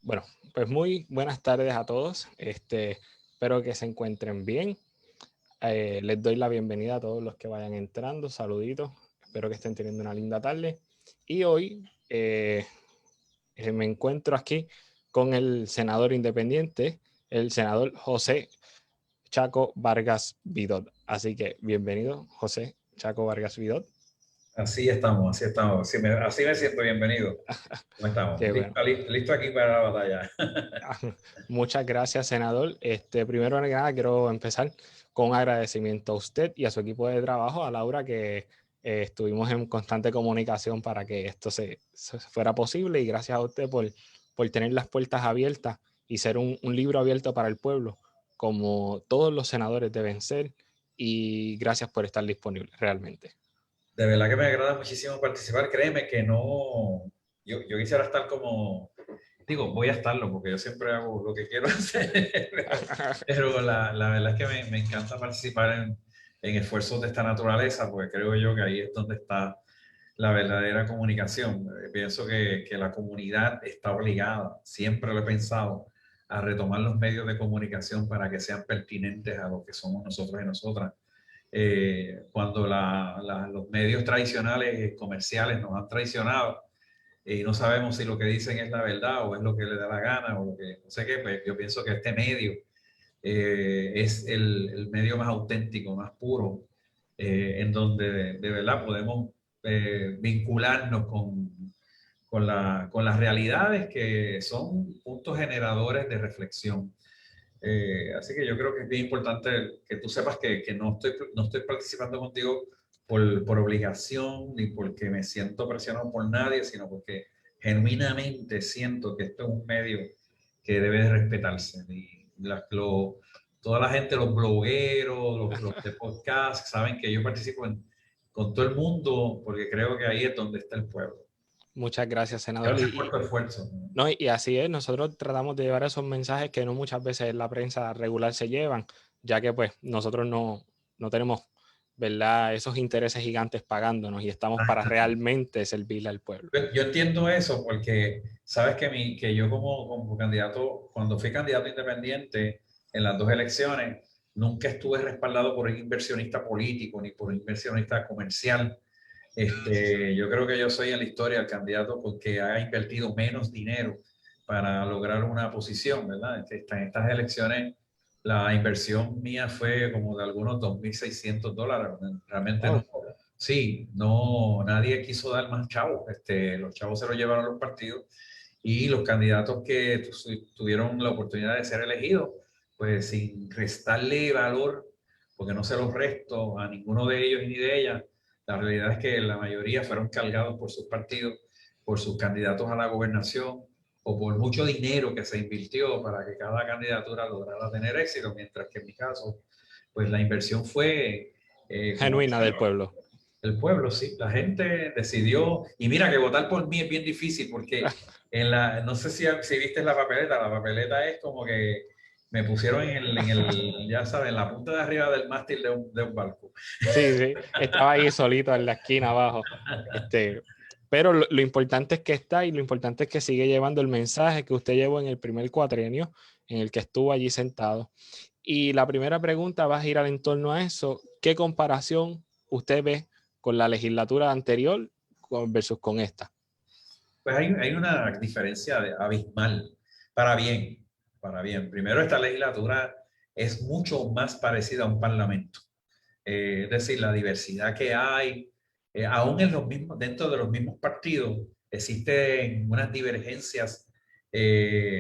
Bueno, pues muy buenas tardes a todos. Espero que se encuentren bien. Les doy la bienvenida a todos los que vayan entrando. Saluditos. Espero que estén teniendo una linda tarde. Y hoy me encuentro aquí con el senador independiente, el senador José Chaco Vargas Vidot. Así que bienvenido, José Chaco Vargas Vidot. Así estamos, así estamos. Así me siento bienvenido. ¿Cómo estamos? Qué bueno. Listo aquí para la batalla. Muchas gracias, senador. Primero que nada, quiero empezar con un agradecimiento a usted y a su equipo de trabajo, a Laura, que estuvimos en constante comunicación para que esto se fuera posible, y gracias a usted por tener las puertas abiertas y ser un libro abierto para el pueblo, como todos los senadores deben ser, y gracias por estar disponible realmente. De verdad que me agrada muchísimo participar. Créeme que no, yo quisiera estar como, digo, voy a estarlo porque yo siempre hago lo que quiero hacer, pero la verdad es que me encanta participar en esfuerzos de esta naturaleza, porque creo yo que ahí es donde está la verdadera comunicación. Pienso que la comunidad está obligada, siempre lo he pensado, a retomar los medios de comunicación para que sean pertinentes a lo que somos nosotros y nosotras. Cuando los medios tradicionales comerciales nos han traicionado y no sabemos si lo que dicen es la verdad o es lo que le da la gana o lo que no sé qué, pues yo pienso que este medio es el medio más auténtico, más puro, en donde de verdad podemos vincularnos con las realidades que son puntos generadores de reflexión. Así que yo creo que es bien importante que tú sepas que no estoy participando contigo por obligación ni porque me siento presionado por nadie, sino porque genuinamente siento que esto es un medio que debe de respetarse. Toda la gente, los blogueros, los de podcast, saben que yo participo con todo el mundo porque creo que ahí es donde está el pueblo. Muchas gracias, senador. Gracias por tu esfuerzo. No, y así es, nosotros tratamos de llevar esos mensajes que no muchas veces en la prensa regular se llevan, ya que pues nosotros no tenemos, ¿verdad?, esos intereses gigantes pagándonos, y estamos para realmente servirle al pueblo. Yo entiendo eso porque sabes que yo como candidato, cuando fui candidato independiente en las dos elecciones, nunca estuve respaldado por un inversionista político ni por un inversionista comercial. Yo creo que yo soy en la historia el candidato porque ha invertido menos dinero para lograr una posición, ¿verdad? En estas elecciones la inversión mía fue como de algunos $2.600. Realmente no. Wow. Sí, no, nadie quiso dar más chavos. Los chavos se los llevaron los partidos y los candidatos que tuvieron la oportunidad de ser elegidos, pues sin restarle valor, porque no se los resto a ninguno de ellos ni de ellas. La realidad es que la mayoría fueron cargados por sus partidos, por sus candidatos a la gobernación o por mucho dinero que se invirtió para que cada candidatura lograra tener éxito, mientras que en mi caso, pues la inversión fue, como Genuina del pueblo. el pueblo, sí, la gente decidió, y mira que votar por mí es bien difícil porque no sé si viste la papeleta es como que me pusieron ya sabes, en la punta de arriba del mástil de un barco. Sí, sí, estaba ahí solito en la esquina abajo. Pero lo importante es que está, y lo importante es que sigue llevando el mensaje que usted llevó en el primer cuatrienio en el que estuvo allí sentado. Y la primera pregunta va a girar en torno a eso. ¿Qué comparación usted ve con la legislatura anterior versus con esta? Pues hay una diferencia abismal, para bien, para bien. Primero, esta legislatura es mucho más parecida a un parlamento. Es decir, la diversidad que hay, aún dentro de los mismos partidos, existen unas divergencias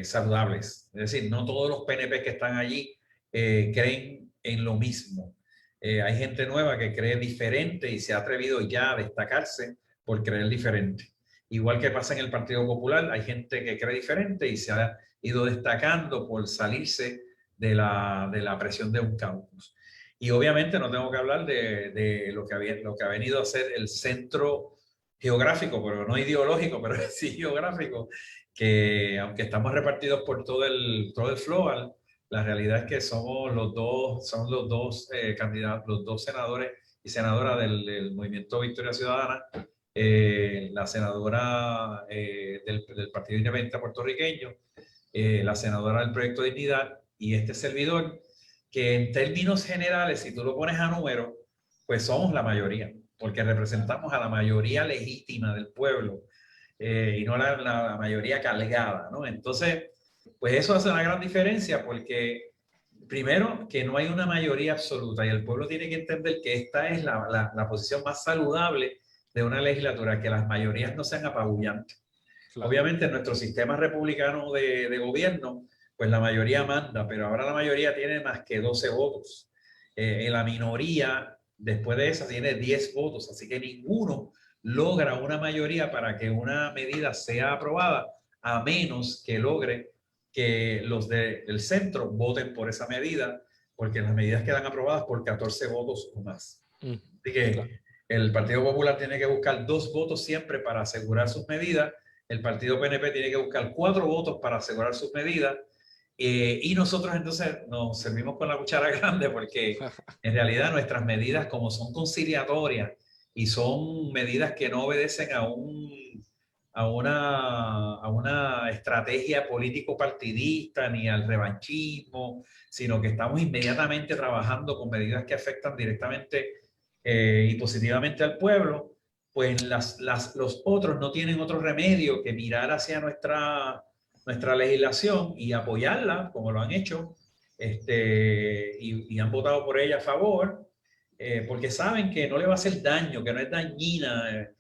saludables. Es decir, no todos los PNP que están allí creen en lo mismo. Hay gente nueva que cree diferente y se ha atrevido ya a destacarse por creer diferente. Igual que pasa en el Partido Popular, hay gente que cree diferente y se ha ido destacando por salirse de la presión de un caucus. Y obviamente no tengo que hablar de lo que ha venido a ser el centro geográfico, pero no ideológico, pero sí geográfico, que aunque estamos repartidos por todo el Floral, la realidad es que son los dos candidatos, los dos senadores y senadoras del Movimiento Victoria Ciudadana, la senadora del Partido Independiente puertorriqueño, la senadora del Proyecto Dignidad y este servidor, que en términos generales, si tú lo pones a número, pues somos la mayoría, porque representamos a la mayoría legítima del pueblo y no la mayoría cargada, ¿no? Entonces, pues eso hace una gran diferencia porque, primero, que no hay una mayoría absoluta y el pueblo tiene que entender que esta es la posición más saludable de una legislatura, que las mayorías no sean apabullantes. Claro. Obviamente en nuestro sistema republicano de gobierno, pues la mayoría manda, pero ahora la mayoría tiene más que 12 votos. La minoría, después de esa, tiene 10 votos, así que ninguno logra una mayoría para que una medida sea aprobada, a menos que logre que los del centro voten por esa medida, porque las medidas quedan aprobadas por 14 votos o más. Así Claro. que el Partido Popular tiene que buscar 2 votos siempre para asegurar sus medidas. El partido PNP tiene que buscar 4 votos para asegurar sus medidas. Y nosotros entonces nos servimos con la cuchara grande porque en realidad nuestras medidas, como son conciliatorias y son medidas que no obedecen a una estrategia político-partidista ni al revanchismo, sino que estamos inmediatamente trabajando con medidas que afectan directamente y positivamente al pueblo, pues los otros no tienen otro remedio que mirar hacia nuestra legislación y apoyarla, como lo han hecho, y han votado por ella a favor, porque saben que no le va a hacer daño, que no es dañina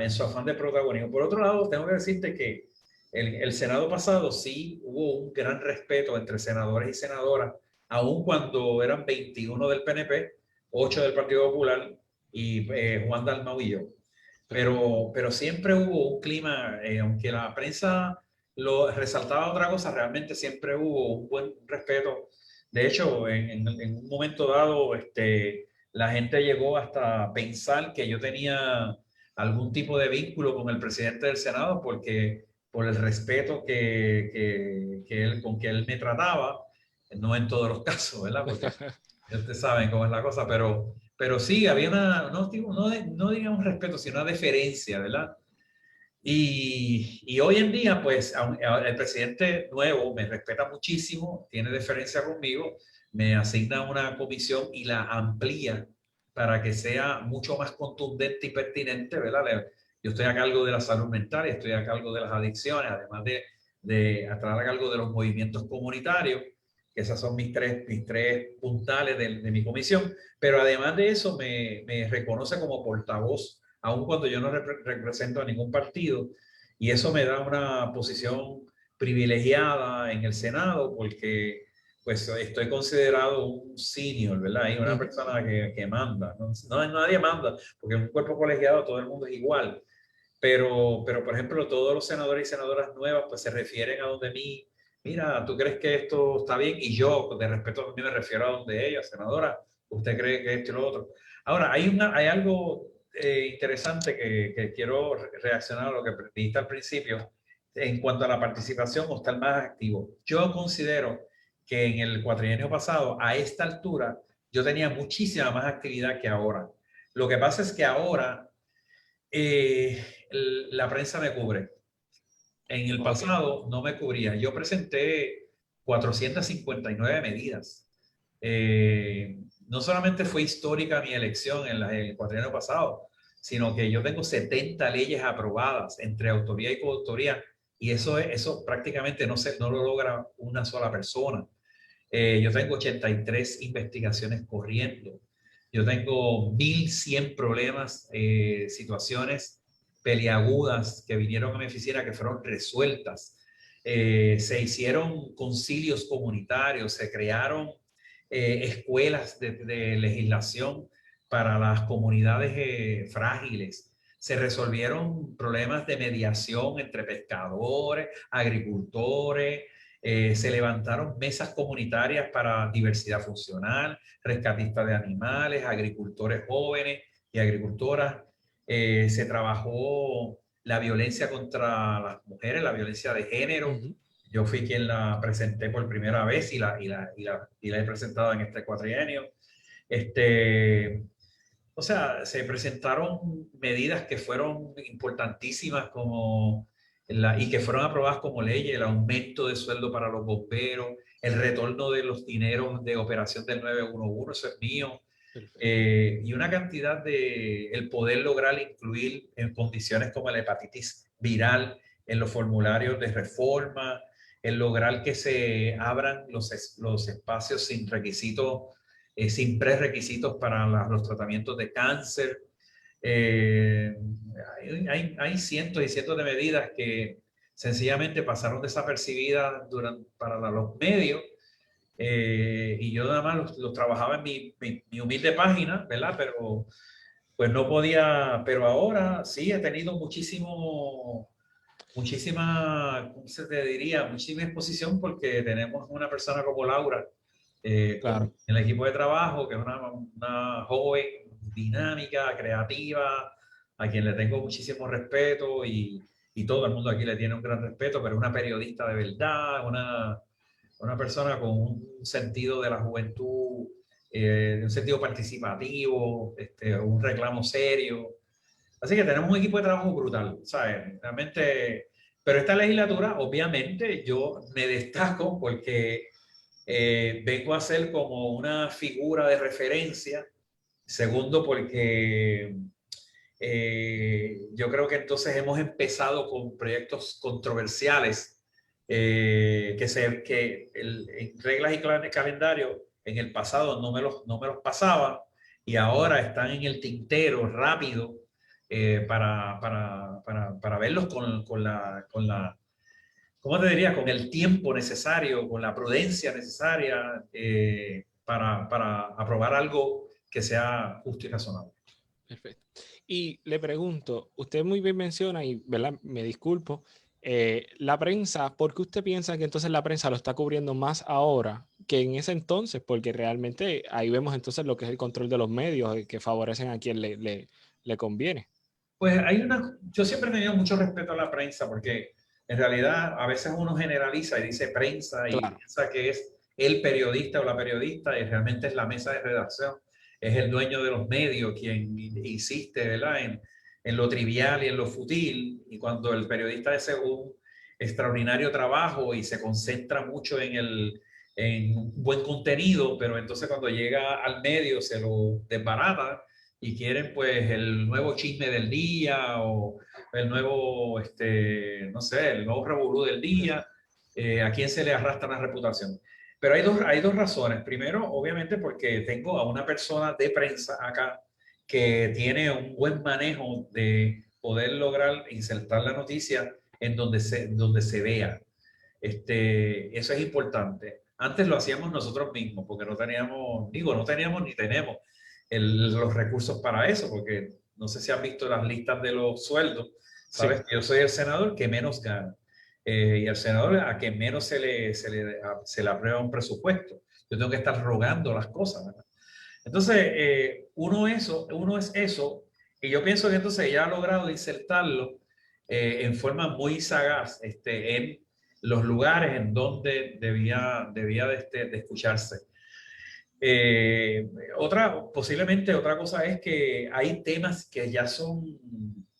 en su afán de protagonismo. Por otro lado, tengo que decirte que el Senado pasado sí hubo un gran respeto entre senadores y senadoras, aun cuando eran 21 del PNP, 8 del Partido Popular y Juan Dalmau y yo. Pero siempre hubo un clima, aunque la prensa lo resaltaba otra cosa, realmente siempre hubo un buen respeto. De hecho, en un momento dado, la gente llegó hasta pensar que yo tenía algún tipo de vínculo con el presidente del Senado porque por el respeto con que él me trataba, no en todos los casos, ¿verdad? Porque ustedes saben cómo es la cosa, pero sí, había no digamos respeto, sino una deferencia, ¿verdad? Y hoy en día, pues, el presidente nuevo me respeta muchísimo, tiene deferencia conmigo, me asigna una comisión y la amplía para que sea mucho más contundente y pertinente, ¿verdad? Yo estoy a cargo de la salud mental y estoy a cargo de las adicciones, además de estar a cargo de los movimientos comunitarios, que esas son mis tres puntales de mi comisión, pero además de eso me reconoce como portavoz aun cuando yo no represento a ningún partido, y eso me da una posición privilegiada en el Senado porque pues estoy considerado un senior, ¿verdad? Y una persona que manda, no nadie manda, porque en un cuerpo colegiado todo el mundo es igual, pero por ejemplo todos los senadores y senadoras nuevas pues se refieren a donde mí, mira, ¿tú crees que esto está bien? Y yo de respeto a mí me refiero a donde ella, senadora, ¿usted cree que esto y lo otro? Ahora, hay algo interesante que quiero reaccionar a lo que dijiste al principio en cuanto a la participación o estar más activo. Yo considero que en el cuatrienio pasado, a esta altura, yo tenía muchísima más actividad que ahora. Lo que pasa es que ahora la prensa me cubre. En el pasado no me cubría. Yo presenté 459 medidas. No solamente fue histórica mi elección en el cuatrienio pasado, sino que yo tengo 70 leyes aprobadas entre autoría y coautoría, y eso prácticamente no lo logra una sola persona. Yo tengo 83 investigaciones corriendo. Yo tengo 1.100 problemas, situaciones peliagudas que vinieron a mi oficina que fueron resueltas. Se hicieron concilios comunitarios, se crearon escuelas de legislación para las comunidades frágiles. Se resolvieron problemas de mediación entre pescadores, agricultores, se levantaron mesas comunitarias para diversidad funcional, rescatistas de animales, agricultores jóvenes y agricultoras. Se trabajó la violencia contra las mujeres, la violencia de género. Yo fui quien la presenté por primera vez y la he presentado en este cuatrienio. O sea, se presentaron medidas que fueron importantísimas como y que fueron aprobadas como leyes, el aumento de sueldo para los bomberos, el retorno de los dineros de operación del 911, eso es mío, Perfecto. y una cantidad de el poder lograr incluir en condiciones como la hepatitis viral en los formularios de reforma, el lograr que se abran los espacios sin requisitos, sin prerequisitos para los tratamientos de cáncer. Eh, hay cientos y cientos de medidas que sencillamente pasaron desapercibidas para los medios, y yo nada más los trabajaba en mi humilde página, ¿verdad? Pero pues no podía, pero ahora sí he tenido muchísima, ¿cómo se te diría? Muchísima exposición porque tenemos una persona como Laura, Claro. en el equipo de trabajo, que es una joven dinámica, creativa, a quien le tengo muchísimo respeto y todo el mundo aquí le tiene un gran respeto, pero es una periodista de verdad, una persona con un sentido de la juventud, un sentido participativo, un reclamo serio. Así que tenemos un equipo de trabajo brutal, ¿sabes? Realmente, pero esta legislatura, obviamente, yo me destaco porque vengo a ser como una figura de referencia. Segundo, porque yo creo que entonces hemos empezado con proyectos controversiales en reglas y calendario en el pasado no me los pasaba y ahora están en el tintero rápido, para verlos ¿cómo te diría? Con el tiempo necesario, con la prudencia necesaria, para aprobar algo que sea justo y razonable. Perfecto. Y le pregunto, usted muy bien menciona, y ¿verdad? Me disculpo, la prensa, ¿por qué usted piensa que entonces la prensa lo está cubriendo más ahora que en ese entonces? Porque realmente ahí vemos entonces lo que es el control de los medios, que favorecen a quien le conviene. Pues yo siempre he tenido mucho respeto a la prensa porque en realidad a veces uno generaliza y dice prensa y Claro, piensa que es el periodista o la periodista y realmente es la mesa de redacción, es el dueño de los medios quien insiste, ¿verdad? En lo trivial y en lo fútil, y cuando el periodista hace un extraordinario trabajo y se concentra mucho en un buen contenido, pero entonces cuando llega al medio se lo desbarata y quieren pues el nuevo chisme del día o el nuevo, no sé, el nuevo revolú del día, a quién se le arrastra la reputación. Pero hay dos razones. Primero, obviamente, porque tengo a una persona de prensa acá que tiene un buen manejo de poder lograr insertar la noticia en donde se vea. Eso es importante. Antes lo hacíamos nosotros mismos, porque no teníamos, digo, no teníamos ni tenemos los recursos para eso, porque no sé si has visto las listas de los sueldos. sí, Sabes que yo soy el senador que menos gana, y el senador a que menos se le aprueba un presupuesto. Yo tengo que estar rogando las cosas, ¿verdad? Entonces, uno es eso, y yo pienso que entonces ella ha logrado insertarlo en forma muy sagaz, en los lugares en donde debía de escucharse. Posiblemente otra cosa es que hay temas que ya son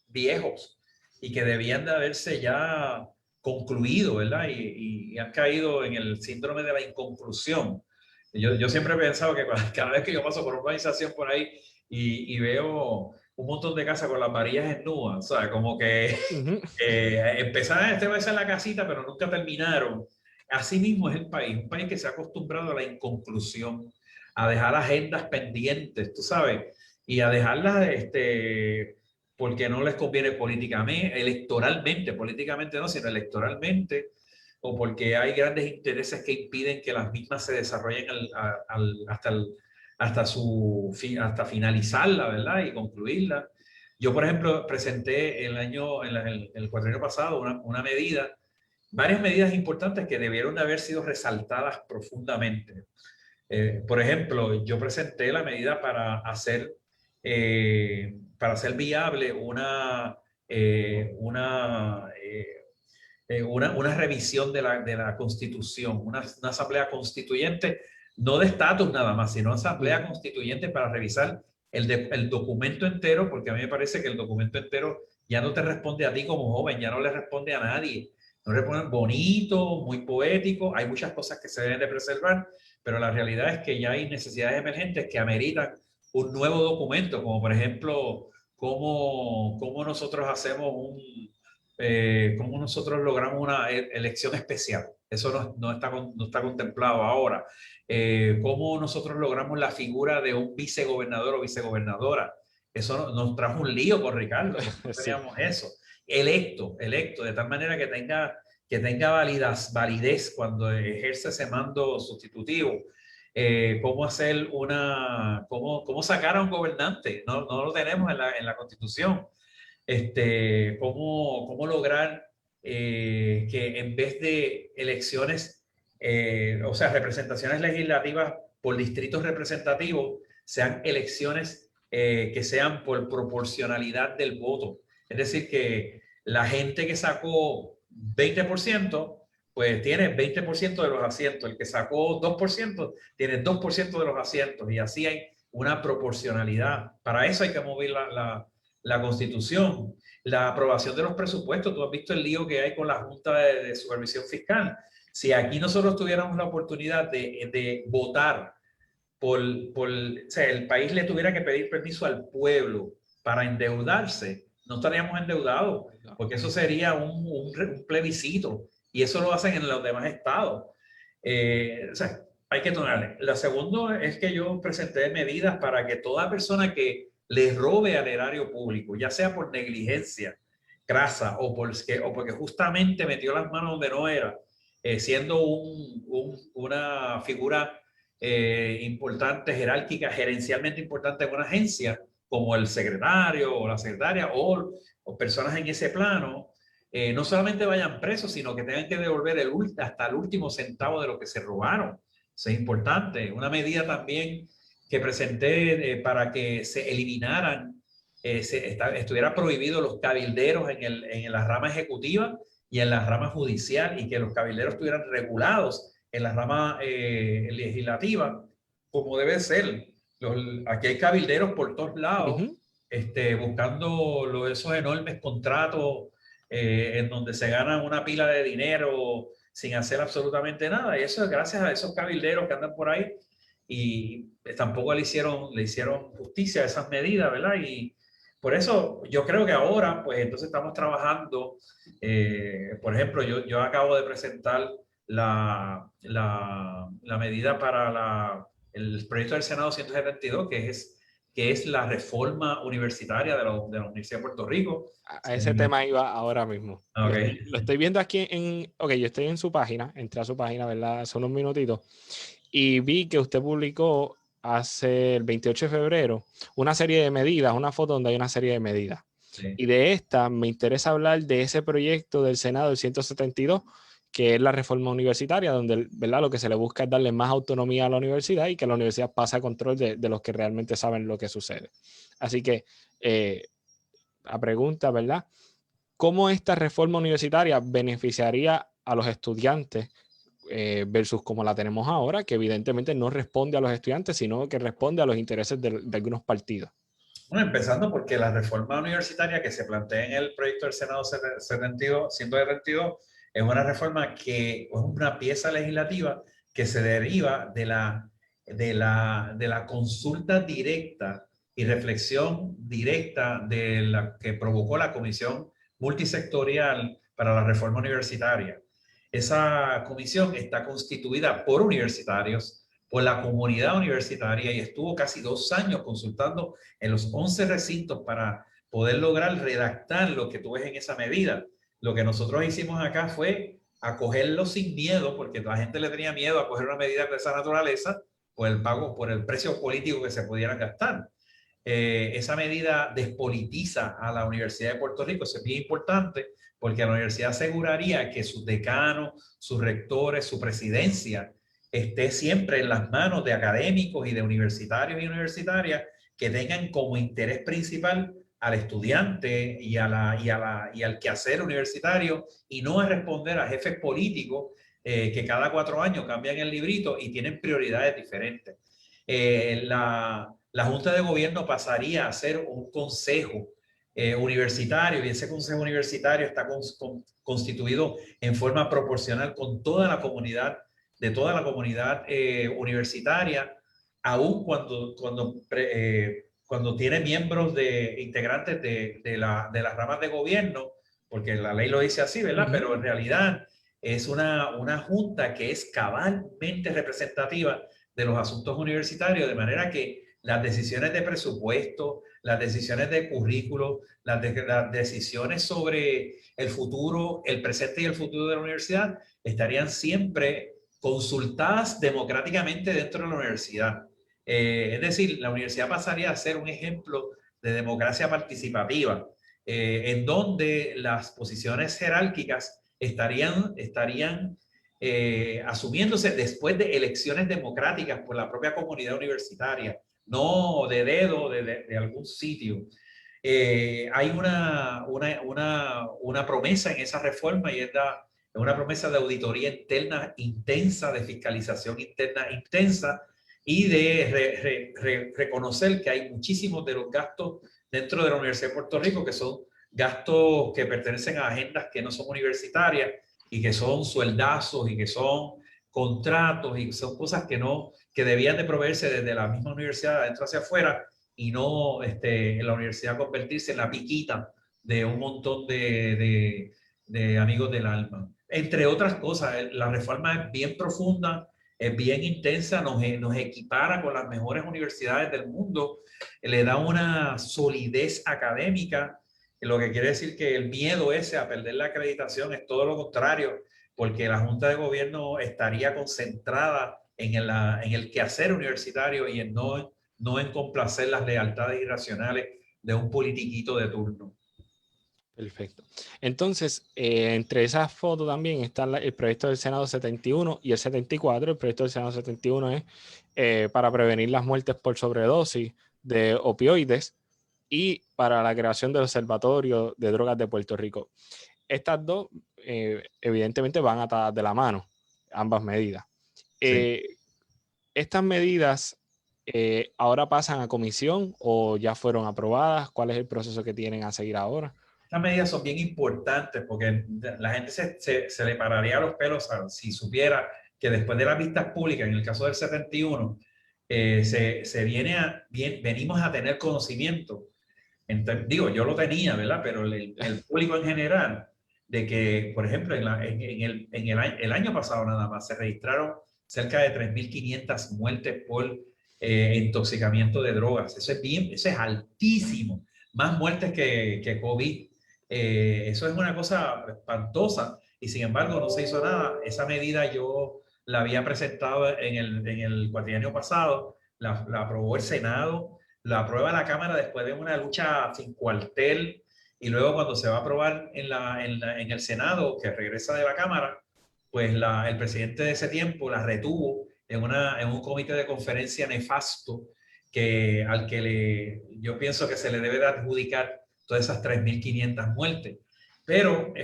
viejos y que debían de haberse ya concluido, ¿verdad? Y han caído en el síndrome de la inconclusión. Yo siempre he pensado que cada vez que yo paso por una organización por ahí y veo un montón de casas con las varillas en nubes, o sea, como que ujú, empezaron, va a ser la casita, pero nunca terminaron. Así mismo es el país, un país que se ha acostumbrado a la inconclusión, a dejar agendas pendientes, tú sabes, y a dejarlas, porque no les conviene políticamente, políticamente no, sino electoralmente, o porque hay grandes intereses que impiden que las mismas se desarrollen hasta finalizarla, ¿verdad? Y concluirla. Yo, por ejemplo, presenté el cuatrienio pasado una medida, varias medidas importantes que debieron de haber sido resaltadas profundamente. Por ejemplo, yo presenté la medida para hacer viable una revisión de la Constitución, una asamblea constituyente, no de estatus nada más, sino asamblea ujú, constituyente para revisar el documento entero, porque a mí me parece que el documento entero ya no te responde a ti como joven, ya no le responde a nadie. No le ponen bonito, muy poético, hay muchas cosas que se deben de preservar, pero la realidad es que ya hay necesidades emergentes que ameritan un nuevo documento, como por ejemplo, cómo nosotros hacemos cómo nosotros logramos una elección especial. Eso no está contemplado ahora. Cómo nosotros logramos la figura de un vicegobernador o vicegobernadora. Eso nos trajo un lío con Ricardo, no Sí. teníamos eso. Electo, de tal manera que tenga validez cuando ejerce ese mando sustitutivo. Cómo sacar a un gobernante, no lo tenemos en la Constitución. Cómo lograr que en vez de elecciones, o sea, representaciones legislativas por distritos representativos, sean elecciones que sean por proporcionalidad del voto. Es decir, que la gente que sacó 20%, pues tiene 20% de los asientos. El que sacó 2% tiene 2% de los asientos. Y así hay una proporcionalidad. Para eso hay que mover la Constitución, la aprobación de los presupuestos. Tú has visto el lío que hay con la Junta de Supervisión Fiscal. Si aquí nosotros tuviéramos la oportunidad de votar o sea, el país le tuviera que pedir permiso al pueblo para endeudarse, no estaríamos endeudados, porque eso sería un plebiscito, y eso lo hacen en los demás estados. O sea, hay que tomarle. La segunda es que yo presenté medidas para que toda persona que le robe al erario público, ya sea por negligencia crasa o porque justamente metió las manos donde no era, siendo una figura importante, jerárquica, gerencialmente importante en una agencia, como el secretario o la secretaria o personas en ese plano, no solamente vayan presos, sino que tengan que devolver hasta el último centavo de lo que se robaron. Eso es importante. Una medida también que presenté para que se eliminaran, estuviera prohibido los cabilderos en la rama ejecutiva y en la rama judicial, y que los cabilderos estuvieran regulados en la rama legislativa, como debe ser. Aquí hay cabilderos por todos lados, buscando esos enormes contratos en donde se ganan una pila de dinero sin hacer absolutamente nada. Y eso es gracias a esos cabilderos que andan por ahí, y tampoco le hicieron justicia a esas medidas, ¿verdad? Y por eso yo creo que ahora, pues entonces estamos trabajando, por ejemplo, yo acabo de presentar la medida para el proyecto del Senado 172, que es la reforma universitaria de la Universidad de Puerto Rico. A ese tema iba ahora mismo. Okay. Lo estoy viendo aquí yo estoy en su página, entré a su página, ¿verdad? Hace unos minutitos, y vi que usted publicó hace el 28 de febrero una serie de medidas, una foto donde hay una serie de medidas. Sí. Y de esta me interesa hablar de ese proyecto del Senado, el 172, que es la reforma universitaria, donde, ¿verdad?, lo que se le busca es darle más autonomía a la universidad y que la universidad pase a control de los que realmente saben lo que sucede. Así que, la pregunta, ¿verdad? ¿Cómo esta reforma universitaria beneficiaría a los estudiantes versus como la tenemos ahora, que evidentemente no responde a los estudiantes, sino que responde a los intereses de algunos partidos? Bueno, empezando porque la reforma universitaria que se plantea en el proyecto del Senado 172 es una reforma que es una pieza legislativa que se deriva de la consulta directa y reflexión directa de la que provocó la Comisión Multisectorial para la Reforma Universitaria. Esa comisión está constituida por universitarios, por la comunidad universitaria, y estuvo casi 2 años consultando en los 11 recintos para poder lograr redactar lo que tú ves en esa medida. Lo que nosotros hicimos acá fue acogerlo sin miedo, porque la gente le tenía miedo a coger una medida de esa naturaleza por el precio político que se pudiera gastar. Esa medida despolitiza a la Universidad de Puerto Rico. Eso es bien importante, porque la universidad aseguraría que sus decanos, sus rectores, su presidencia esté siempre en las manos de académicos y de universitarios y universitarias que tengan como interés principal al estudiante y al quehacer universitario, y no a responder a jefes políticos que cada 4 años cambian el librito y tienen prioridades diferentes. la Junta de Gobierno pasaría a ser un consejo universitario, y ese consejo universitario está constituido en forma proporcional con toda la comunidad, de toda la comunidad universitaria, aun cuando tiene miembros integrantes de las ramas de gobierno, porque la ley lo dice así, ¿verdad? Pero en realidad es una junta que es cabalmente representativa de los asuntos universitarios, de manera que las decisiones de presupuesto, las decisiones de currículo, las decisiones sobre el futuro, el presente y el futuro de la universidad estarían siempre consultadas democráticamente dentro de la universidad. Es decir, la universidad pasaría a ser un ejemplo de democracia participativa, en donde las posiciones jerárquicas estarían asumiéndose después de elecciones democráticas por la propia comunidad universitaria, no de dedo de algún sitio. Hay una promesa en esa reforma, y es una promesa de auditoría interna intensa, de fiscalización interna intensa, y de reconocer que hay muchísimos de los gastos dentro de la Universidad de Puerto Rico que son gastos que pertenecen a agendas que no son universitarias, y que son sueldazos, y que son contratos, y son cosas que debían de proveerse desde la misma universidad adentro hacia afuera, y no en la universidad convertirse en la piquita de un montón de amigos del alma. Entre otras cosas, la reforma es bien profunda, es bien intensa, nos equipara con las mejores universidades del mundo, le da una solidez académica, lo que quiere decir que el miedo ese a perder la acreditación es todo lo contrario, porque la Junta de Gobierno estaría concentrada en el quehacer universitario, y no en complacer las lealtades irracionales de un politiquito de turno. Perfecto. Entonces, entre esas fotos también está el proyecto del Senado 71 y el 74. El proyecto del Senado 71 es para prevenir las muertes por sobredosis de opioides y para la creación del Observatorio de Drogas de Puerto Rico. Estas dos, evidentemente, van atadas de la mano, ambas medidas. Sí. Estas medidas ahora pasan a comisión o ya fueron aprobadas. ¿Cuál es el proceso que tienen a seguir ahora? Estas medidas son bien importantes, porque la gente se le pararía los pelos si supiera que después de las vistas públicas, en el caso del 71, venimos a tener conocimiento. Entonces, digo, yo lo tenía, ¿verdad? Pero el público en general, de que, por ejemplo, el año pasado nada más se registraron cerca de 3.500 muertes por intoxicamiento de drogas. Eso es altísimo. Más muertes que COVID. Eso es una cosa espantosa, y sin embargo no se hizo nada. Esa medida yo la había presentado en el cuatrienio pasado, la aprobó el Senado, la aprueba la Cámara después de una lucha sin cuartel, y luego cuando se va a aprobar en el Senado, que regresa de la Cámara, pues el presidente de ese tiempo la retuvo en un comité de conferencia nefasto, al que yo pienso que se le debe de adjudicar todas esas 3.500 muertes. Pero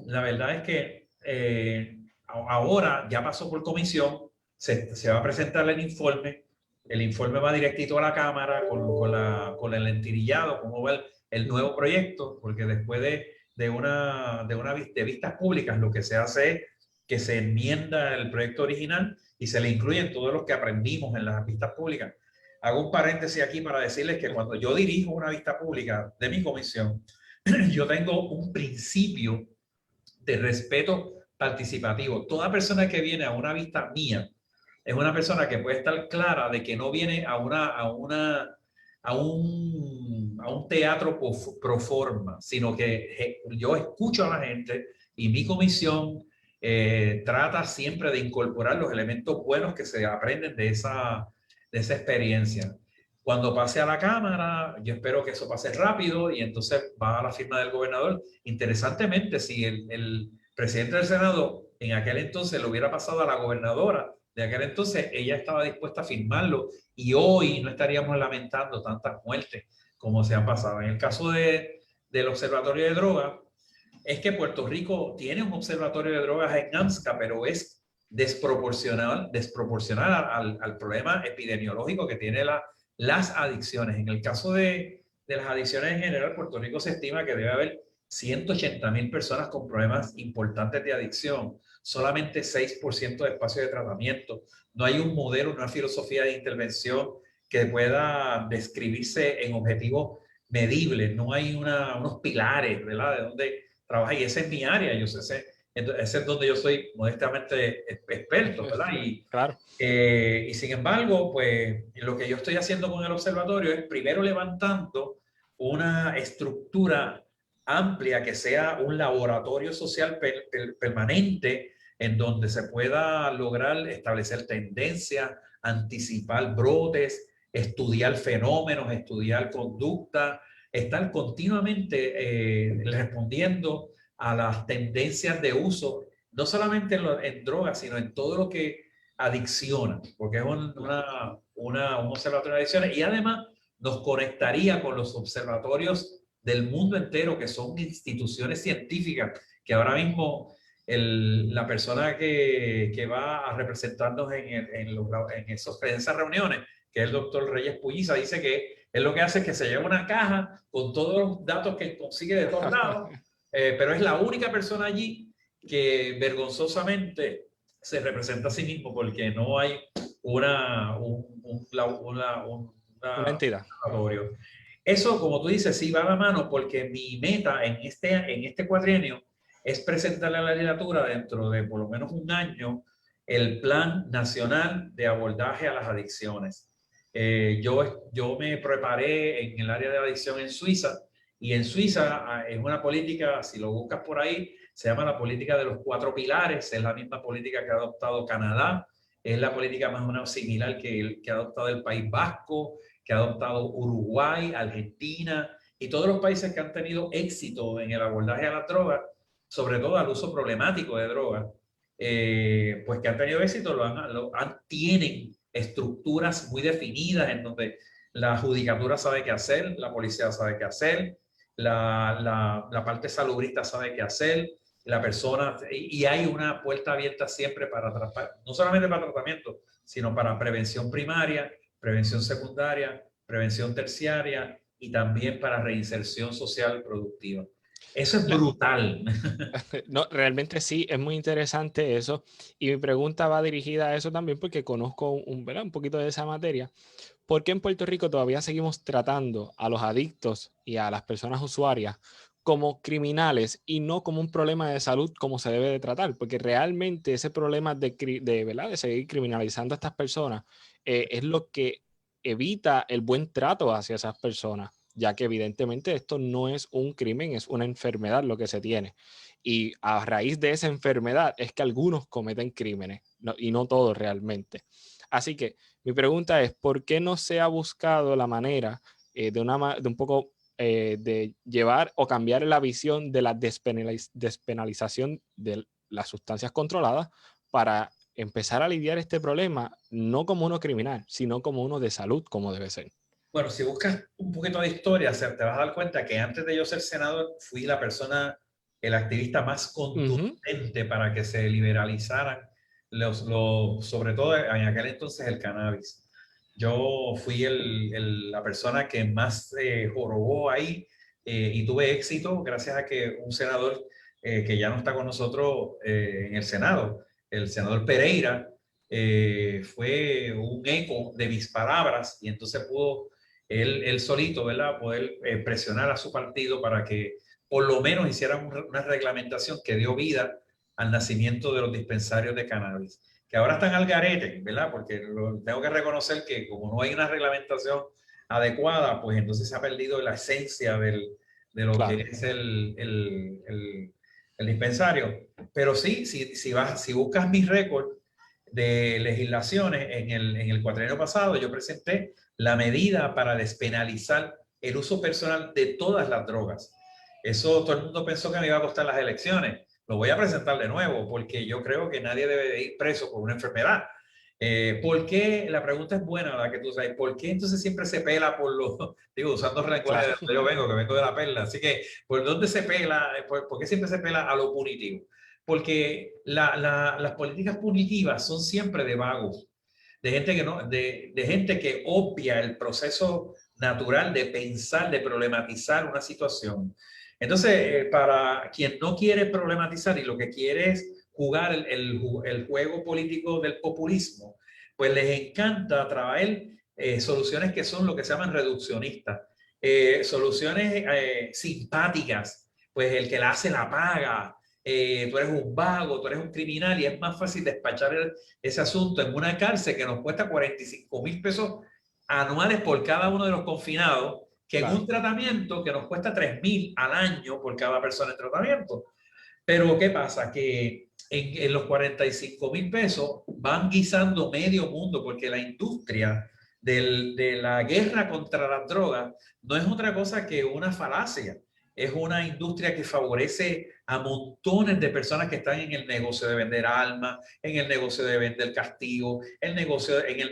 la verdad es que ahora ya pasó por comisión, se va a presentar el informe va directito a la Cámara con el entirillado, cómo va el nuevo proyecto, porque después de vistas públicas lo que se hace es que se enmienda el proyecto original y se le incluyen todos los que aprendimos en las vistas públicas. Hago un paréntesis aquí para decirles que cuando yo dirijo una vista pública de mi comisión, yo tengo un principio de respeto participativo. Toda persona que viene a una vista mía es una persona que puede estar clara de que no viene a un teatro pro forma, sino que yo escucho a la gente, y mi comisión trata siempre de incorporar los elementos buenos que se aprenden de esa experiencia. Cuando pase a la Cámara, yo espero que eso pase rápido, y entonces va a la firma del gobernador. Interesantemente, si el presidente del Senado en aquel entonces lo hubiera pasado a la gobernadora de aquel entonces, ella estaba dispuesta a firmarlo, y hoy no estaríamos lamentando tantas muertes como se han pasado. En el caso del Observatorio de Drogas, es que Puerto Rico tiene un observatorio de drogas en AMSCA, pero es desproporcional al problema epidemiológico que tiene las adicciones. En el caso de las adicciones en general, Puerto Rico se estima que debe haber 180,000 personas con problemas importantes de adicción, solamente 6% de espacio de tratamiento. No hay un modelo, una filosofía de intervención que pueda describirse en objetivos medibles, no hay unos pilares, ¿verdad? De dónde trabaja, y esa es mi área, yo sé, ese es donde yo soy modestamente experto, ¿verdad? Claro. Y sin embargo, pues lo que yo estoy haciendo con el observatorio es primero levantando una estructura amplia que sea un laboratorio social permanente en donde se pueda lograr establecer tendencias, anticipar brotes, estudiar fenómenos, estudiar conducta, estar continuamente respondiendo a las tendencias de uso, no solamente en drogas, sino en todo lo que adicciona, porque es un observatorio de adicciones, y además nos conectaría con los observatorios del mundo entero, que son instituciones científicas, que ahora mismo la persona que va a representarnos en esas reuniones, que es el doctor Reyes Pulliza, dice que él lo que hace es que se lleva una caja con todos los datos que consigue de todos lados, pero es la única persona allí que vergonzosamente se representa a sí mismo porque no hay un Una entidad. laboratorio. Eso, como tú dices, sí va a la mano porque mi meta en este cuatrienio es presentarle a la legislatura dentro de por lo menos un año el Plan Nacional de Abordaje a las Adicciones. Yo me preparé en el área de adicción en Suiza, y en Suiza es una política, si lo buscas por ahí, se llama la política de los 4 pilares, es la misma política que ha adoptado Canadá, es la política más o menos similar que ha adoptado el País Vasco, que ha adoptado Uruguay, Argentina y todos los países que han tenido éxito en el abordaje a las drogas, sobre todo al uso problemático de drogas, pues que han tenido éxito, tienen estructuras muy definidas en donde la judicatura sabe qué hacer, la policía sabe qué hacer, la parte salubrista sabe qué hacer, la persona, y hay una puerta abierta siempre para tratar, no solamente para tratamiento, sino para prevención primaria, prevención secundaria, prevención terciaria y también para reinserción social productiva. Eso es brutal. No, realmente sí, es muy interesante eso. Y mi pregunta va dirigida a eso también porque conozco ¿verdad? Un poquito de esa materia. ¿Por qué en Puerto Rico todavía seguimos tratando a los adictos y a las personas usuarias como criminales y no como un problema de salud como se debe de tratar? Porque realmente ese problema ¿verdad? De seguir criminalizando a estas personas es lo que evita el buen trato hacia esas personas, ya que evidentemente esto no es un crimen, es una enfermedad lo que se tiene. Y a raíz de esa enfermedad es que algunos cometen crímenes, y no todos realmente. Así que mi pregunta es, ¿por qué no se ha buscado la manera de un poco de llevar o cambiar la visión de la despenalización de las sustancias controladas para empezar a lidiar este problema no como uno criminal, sino como uno de salud, como debe ser? Bueno, si buscas un poquito de historia, te vas a dar cuenta que antes de yo ser senador, fui la persona, el activista más contundente para que se liberalizaran sobre todo en aquel entonces el cannabis. Yo fui la persona que más jorobó ahí, y tuve éxito gracias a que un senador que ya no está con nosotros en el Senado, el senador Pereira, fue un eco de mis palabras, y entonces pudo él solito, ¿verdad? Poder presionar a su partido para que por lo menos hicieran una reglamentación que dio vida al nacimiento de los dispensarios de cannabis, que ahora están al garete, ¿verdad? Porque tengo que reconocer que como no hay una reglamentación adecuada, pues entonces se ha perdido la esencia de lo Claro. que es el dispensario. Pero sí, si buscas mis récords de legislaciones en el cuatrienio pasado, yo presenté la medida para despenalizar el uso personal de todas las drogas. Eso todo el mundo pensó que me iba a costar las elecciones. Lo voy a presentar de nuevo porque yo creo que nadie debe de ir preso por una enfermedad. ¿Por qué? La pregunta es buena, la que tú sabes. ¿Por qué entonces siempre se pela por los, digo, usando el lenguaje Claro. de donde yo vengo, que vengo de la perla? Así que, ¿por dónde se pela? ¿Por qué siempre se pela a lo punitivo? Porque las políticas punitivas son siempre de vagos. de gente que no, de gente que obvia el proceso natural de pensar, de problematizar una situación. Entonces, para quien no quiere problematizar y lo que quiere es jugar el juego político del populismo, pues les encanta traer soluciones que son lo que se llaman reduccionistas, soluciones simpáticas, pues el que la hace la paga, tú eres un vago, tú eres un criminal y es más fácil despachar ese asunto en una cárcel que nos cuesta 45,000 pesos anuales por cada uno de los confinados, que en un tratamiento que nos cuesta 3,000 al año por cada persona en tratamiento. Pero ¿qué pasa? Que en los 45,000 pesos van guisando medio mundo porque la industria de la guerra contra las drogas no es otra cosa que una falacia. Es una industria que favorece a montones de personas que están en el negocio de vender armas, en el negocio de vender castigo, en el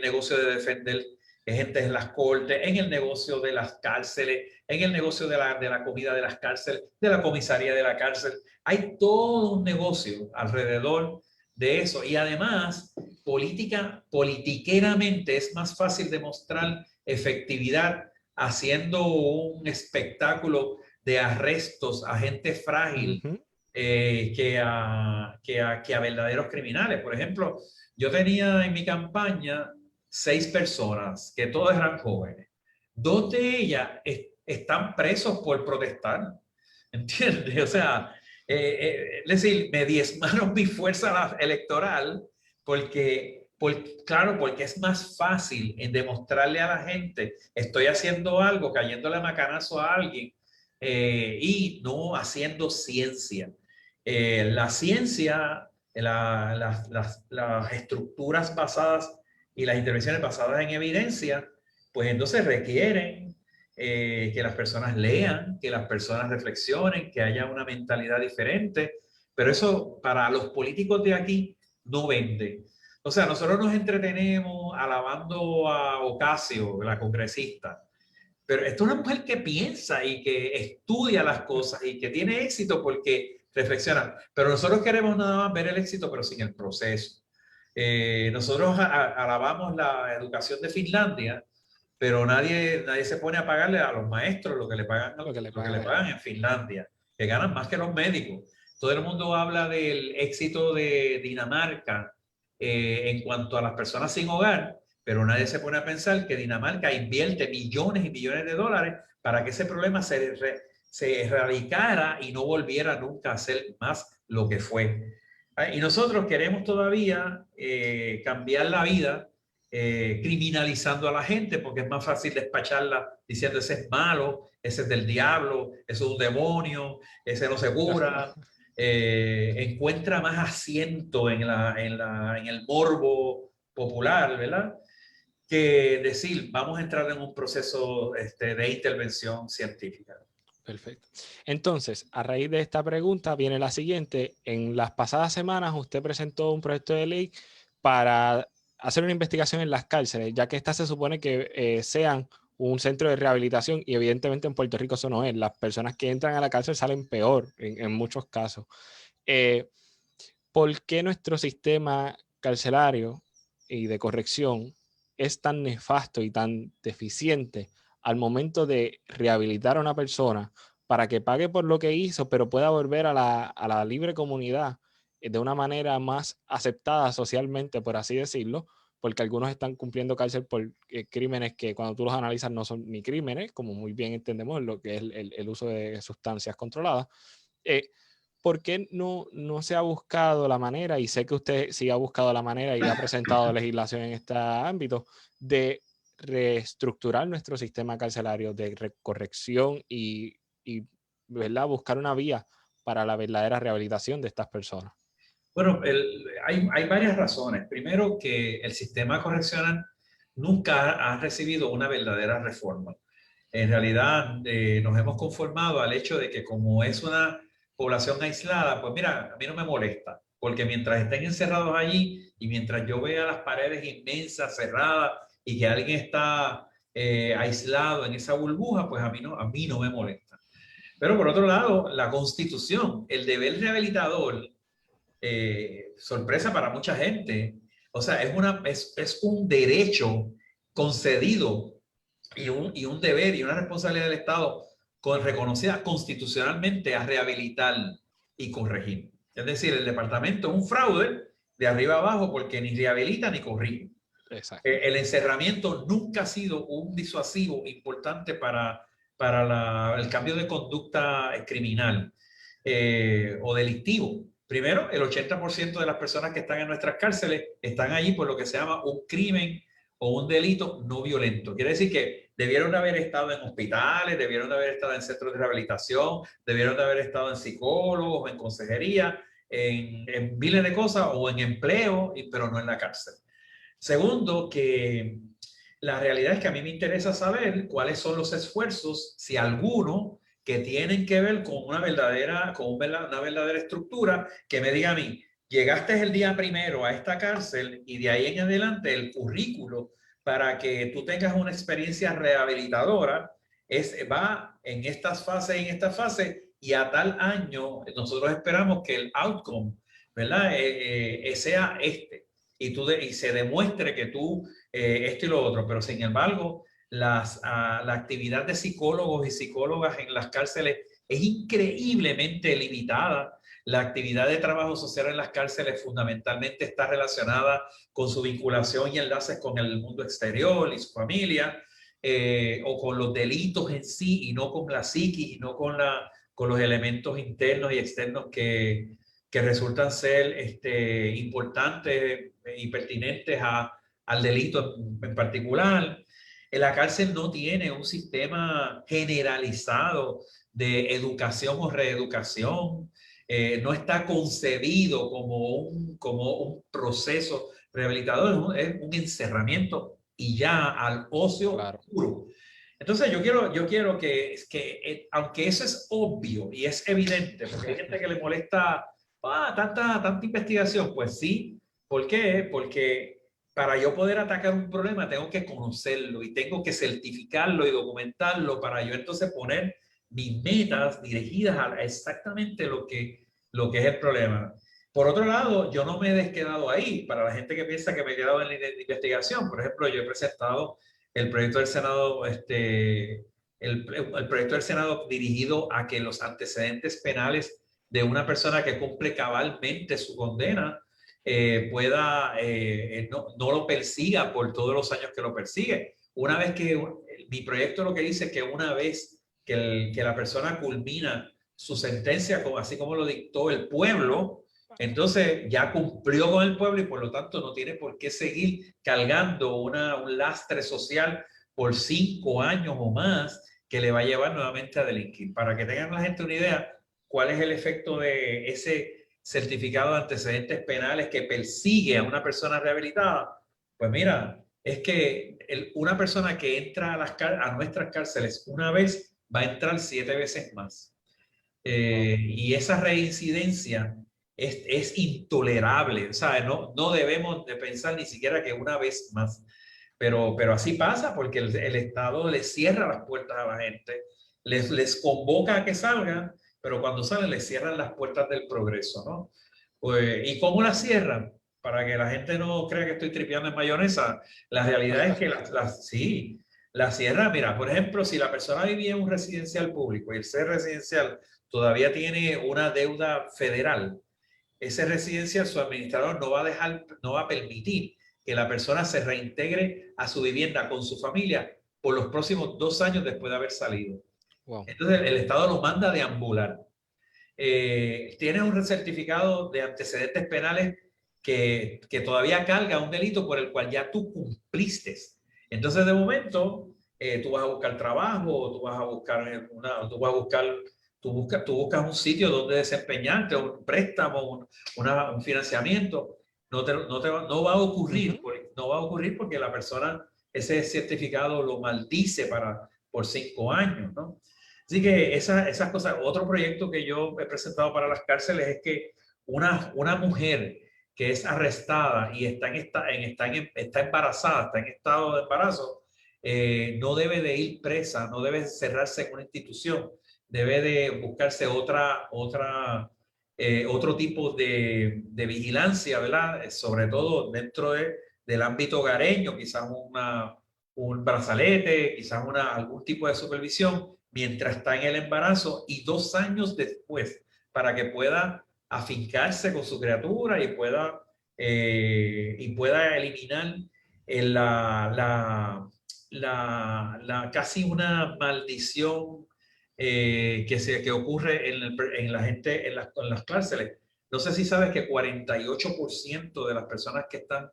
negocio de defender gente en las cortes, en el negocio de las cárceles, en el negocio de la comida de las cárceles, de la comisaría de la cárcel. Hay todo un negocio alrededor de eso y además politiqueramente es más fácil demostrar efectividad haciendo un espectáculo de arrestos a gente frágil que a verdaderos criminales. Por ejemplo, yo tenía en mi campaña 6 personas que todas eran jóvenes. 2 de ellas están presos por protestar. ¿Entiendes? O sea, es decir, me diezmaron mi fuerza electoral claro, porque es más fácil en demostrarle a la gente, estoy haciendo algo, cayéndole a macanazo a alguien y no haciendo ciencia. La ciencia, las estructuras basadas y las intervenciones basadas en evidencia, pues entonces requieren que las personas lean, que las personas reflexionen, que haya una mentalidad diferente, pero eso para los políticos de aquí no vende. O sea, nosotros nos entretenemos alabando a Ocasio, la congresista, pero esta es una mujer que piensa y que estudia las cosas y que tiene éxito porque reflexiona. Pero nosotros queremos nada más ver el éxito, pero sin el proceso. Nosotros alabamos la educación de Finlandia, pero nadie se pone a pagarle a los maestros lo que le pagan en Finlandia, que ganan más que los médicos. Todo el mundo habla del éxito de Dinamarca en cuanto a las personas sin hogar, pero nadie se pone a pensar que Dinamarca invierte millones y millones de dólares para que ese problema se erradicara y no volviera nunca a ser más lo que fue. Y nosotros queremos todavía cambiar la vida criminalizando a la gente porque es más fácil despacharla diciendo ese es malo, ese es del diablo, ese es un demonio, ese no se cura. Encuentra más asiento en el morbo popular, ¿verdad? Que decir, vamos a entrar en un proceso de intervención científica. Perfecto. Entonces, a raíz de esta pregunta viene la siguiente. En las pasadas semanas usted presentó un proyecto de ley para hacer una investigación en las cárceles, ya que estas se supone que sean un centro de rehabilitación y evidentemente en Puerto Rico eso no es. Las personas que entran a la cárcel salen peor en muchos casos. ¿Por qué nuestro sistema carcelario y de corrección es tan nefasto y tan deficiente al momento de rehabilitar a una persona para que pague por lo que hizo, pero pueda volver a la libre comunidad de una manera más aceptada socialmente, por así decirlo? Porque algunos están cumpliendo cárcel por crímenes que cuando tú los analizas no son ni crímenes, como muy bien entendemos lo que es el uso de sustancias controladas. ¿Por qué no se ha buscado la manera, y sé que usted sí ha buscado la manera y ha presentado legislación en este ámbito, de reestructurar nuestro sistema carcelario de corrección y ¿verdad? Buscar una vía para la verdadera rehabilitación de estas personas? Bueno, hay varias razones. Primero, que el sistema correccional nunca ha recibido una verdadera reforma. En realidad, nos hemos conformado al hecho de que como es una población aislada, pues mira, a mí no me molesta, porque mientras estén encerrados allí y mientras yo vea las paredes inmensas, cerradas, y que alguien está aislado en esa burbuja, pues a mí no me molesta. Pero por otro lado, la Constitución, el deber rehabilitador, sorpresa para mucha gente, O sea, es un derecho concedido y un deber y una responsabilidad del Estado reconocida constitucionalmente a rehabilitar y corregir. Es decir, el departamento es un fraude de arriba abajo porque ni rehabilita ni corrige. Exacto. El encerramiento nunca ha sido un disuasivo importante para el cambio de conducta criminal o delictivo. Primero, el 80% de las personas que están en nuestras cárceles están allí por lo que se llama un crimen o un delito no violento. Quiere decir que debieron de haber estado en hospitales, debieron de haber estado en centros de rehabilitación, debieron de haber estado en psicólogos, en consejería, en miles de cosas o en empleo, pero no en la cárcel. Segundo, que la realidad es que a mí me interesa saber cuáles son los esfuerzos, si alguno, que tienen que ver con una verdadera estructura, que me diga a mí, llegaste el día primero a esta cárcel y de ahí en adelante el currículo para que tú tengas una experiencia rehabilitadora va en estas fases, y a tal año nosotros esperamos que el outcome, ¿verdad? Sea este. Y se demuestre que tú esto y lo otro, pero sin embargo, la actividad de psicólogos y psicólogas en las cárceles es increíblemente limitada. La actividad de trabajo social en las cárceles fundamentalmente está relacionada con su vinculación y enlaces con el mundo exterior y su familia, o con los delitos en sí, y no con la psiquis, y no con los elementos internos y externos que resultan ser importantes y pertinentes al delito en particular. En la cárcel no tiene un sistema generalizado de educación o reeducación. No está concebido como un proceso rehabilitador, es un encerramiento y ya al ocio puro. Entonces yo quiero que aunque eso es obvio y es evidente, porque hay gente que le molesta tanta investigación, pues sí. ¿Por qué? Porque para yo poder atacar un problema tengo que conocerlo y tengo que certificarlo y documentarlo para yo entonces poner mis metas dirigidas a exactamente lo que es el problema. Por otro lado, yo no me he desquedado ahí. Para la gente que piensa que me he quedado en la investigación, por ejemplo, yo he presentado el proyecto del Senado, el proyecto del Senado dirigido a que los antecedentes penales de una persona que cumple cabalmente su condena no lo persiga por todos los años que lo persigue. Una vez que mi proyecto lo que dice es que una vez que la persona culmina su sentencia, así como lo dictó el pueblo, entonces ya cumplió con el pueblo y por lo tanto no tiene por qué seguir cargando un lastre social por 5 años o más que le va a llevar nuevamente a delinquir. Para que tengan la gente una idea, cuál es el efecto de ese certificado de antecedentes penales que persigue a una persona rehabilitada. Pues mira, es que una persona que entra a nuestras cárceles una vez va a entrar 7 veces más. Y esa reincidencia es intolerable. O sea, no debemos de pensar ni siquiera que una vez más. Pero así pasa porque el Estado les cierra las puertas a la gente, les convoca a que salgan, pero cuando salen les cierran las puertas del progreso, ¿no? Pues, ¿y cómo las cierran? Para que la gente no crea que estoy tripeando en mayonesa, la realidad es que sí, la cierran. Mira, por ejemplo, si la persona vivía en un residencial público y el ser residencial todavía tiene una deuda federal, ese residencial, su administrador no va a permitir que la persona se reintegre a su vivienda con su familia por los próximos 2 años después de haber salido. Wow. Entonces el Estado lo manda a deambular. Tienes un certificado de antecedentes penales que todavía carga un delito por el cual ya tú cumpliste. Entonces de momento tú vas a buscar trabajo, tú vas a buscar tú buscas un sitio donde desempeñarte, un préstamo, un financiamiento. No va a ocurrir, no va a ocurrir porque la persona ese certificado lo maldice por 5 años, ¿no? Así que esas cosas. Otro proyecto que yo he presentado para las cárceles es que una mujer que es arrestada y está embarazada, está en estado de embarazo, no debe de ir presa, no debe cerrarse en una institución, debe de buscarse otra otro tipo de vigilancia, ¿verdad? Sobre todo dentro del ámbito hogareño, quizás un brazalete, quizás algún tipo de supervisión mientras está en el embarazo y 2 años después para que pueda afincarse con su criatura y pueda eliminar casi una maldición que ocurre en la gente en las cárceles. No sé si sabes que 48% de las personas que están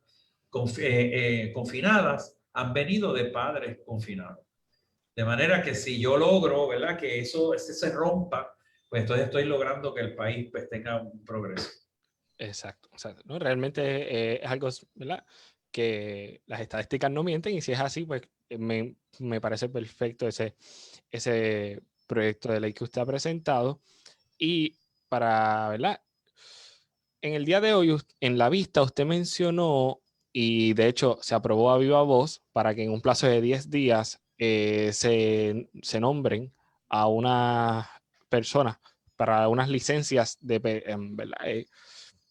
confinadas han venido de padres confinados. De manera que si yo logro, ¿verdad?, que eso se rompa, pues entonces estoy logrando que el país pues, tenga un progreso. Exacto. O sea, ¿no? Realmente es algo, ¿verdad?, que las estadísticas no mienten, y si es así, pues me parece perfecto ese proyecto de ley que usted ha presentado. Y para, ¿verdad?, en el día de hoy, en la vista, usted mencionó, y de hecho se aprobó a viva voz, para que en un plazo de 10 días se nombren a una persona para unas licencias ¿verdad?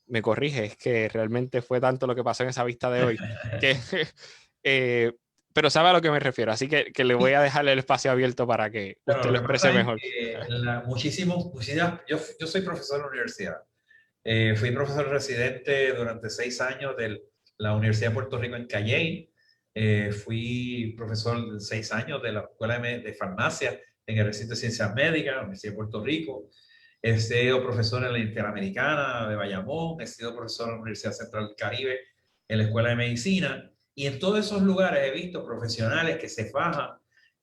Me corrige, es que realmente fue tanto lo que pasó en esa vista de hoy, que, pero sabe a lo que me refiero, así que le voy a dejar el espacio abierto para que Pero usted lo lo que pasa exprese es mejor. que yo soy profesor de la universidad. Fui profesor residente durante 6 años de la Universidad de Puerto Rico en Calley. Fui profesor de 6 años de la Escuela de Farmacia en el recinto de Ciencias Médicas, la Universidad de Puerto Rico. He sido profesor en la Interamericana de Bayamón. He sido profesor en la Universidad Central del Caribe en la Escuela de Medicina. Y en todos esos lugares he visto profesionales que se fajan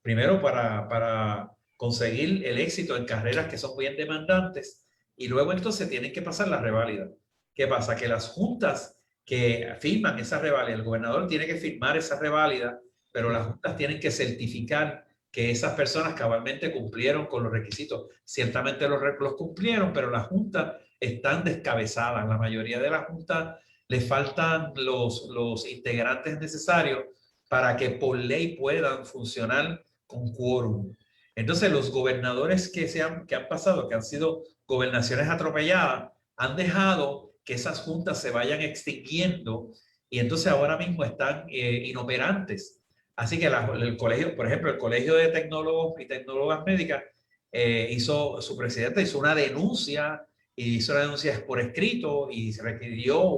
primero para conseguir el éxito en carreras que son bien demandantes y luego entonces tienen que pasar la reválida. ¿Qué pasa? Que las juntas que firman esa reválida, el gobernador tiene que firmar esa reválida, pero las juntas tienen que certificar que esas personas cabalmente cumplieron con los requisitos. Ciertamente los cumplieron, pero las juntas están descabezadas. La mayoría de las juntas les faltan los integrantes necesarios para que por ley puedan funcionar con quórum. Entonces, los gobernadores que han pasado, que han sido gobernaciones atropelladas, han dejado que esas juntas se vayan extinguiendo y entonces ahora mismo están inoperantes. Así que el colegio, por ejemplo, el Colegio de Tecnólogos y Tecnólogas Médicas su presidente hizo una denuncia y hizo una denuncia por escrito y se requirió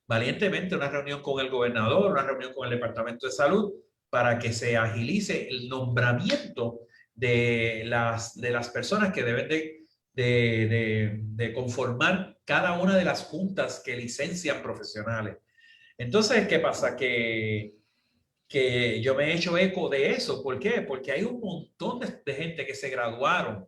valientemente una reunión con el gobernador, una reunión con el Departamento de Salud para que se agilice el nombramiento de las personas que deben de conformar cada una de las juntas que licencian profesionales. Entonces, ¿qué pasa? Que yo me he hecho eco de eso. ¿Por qué? Porque hay un montón de gente que se graduaron,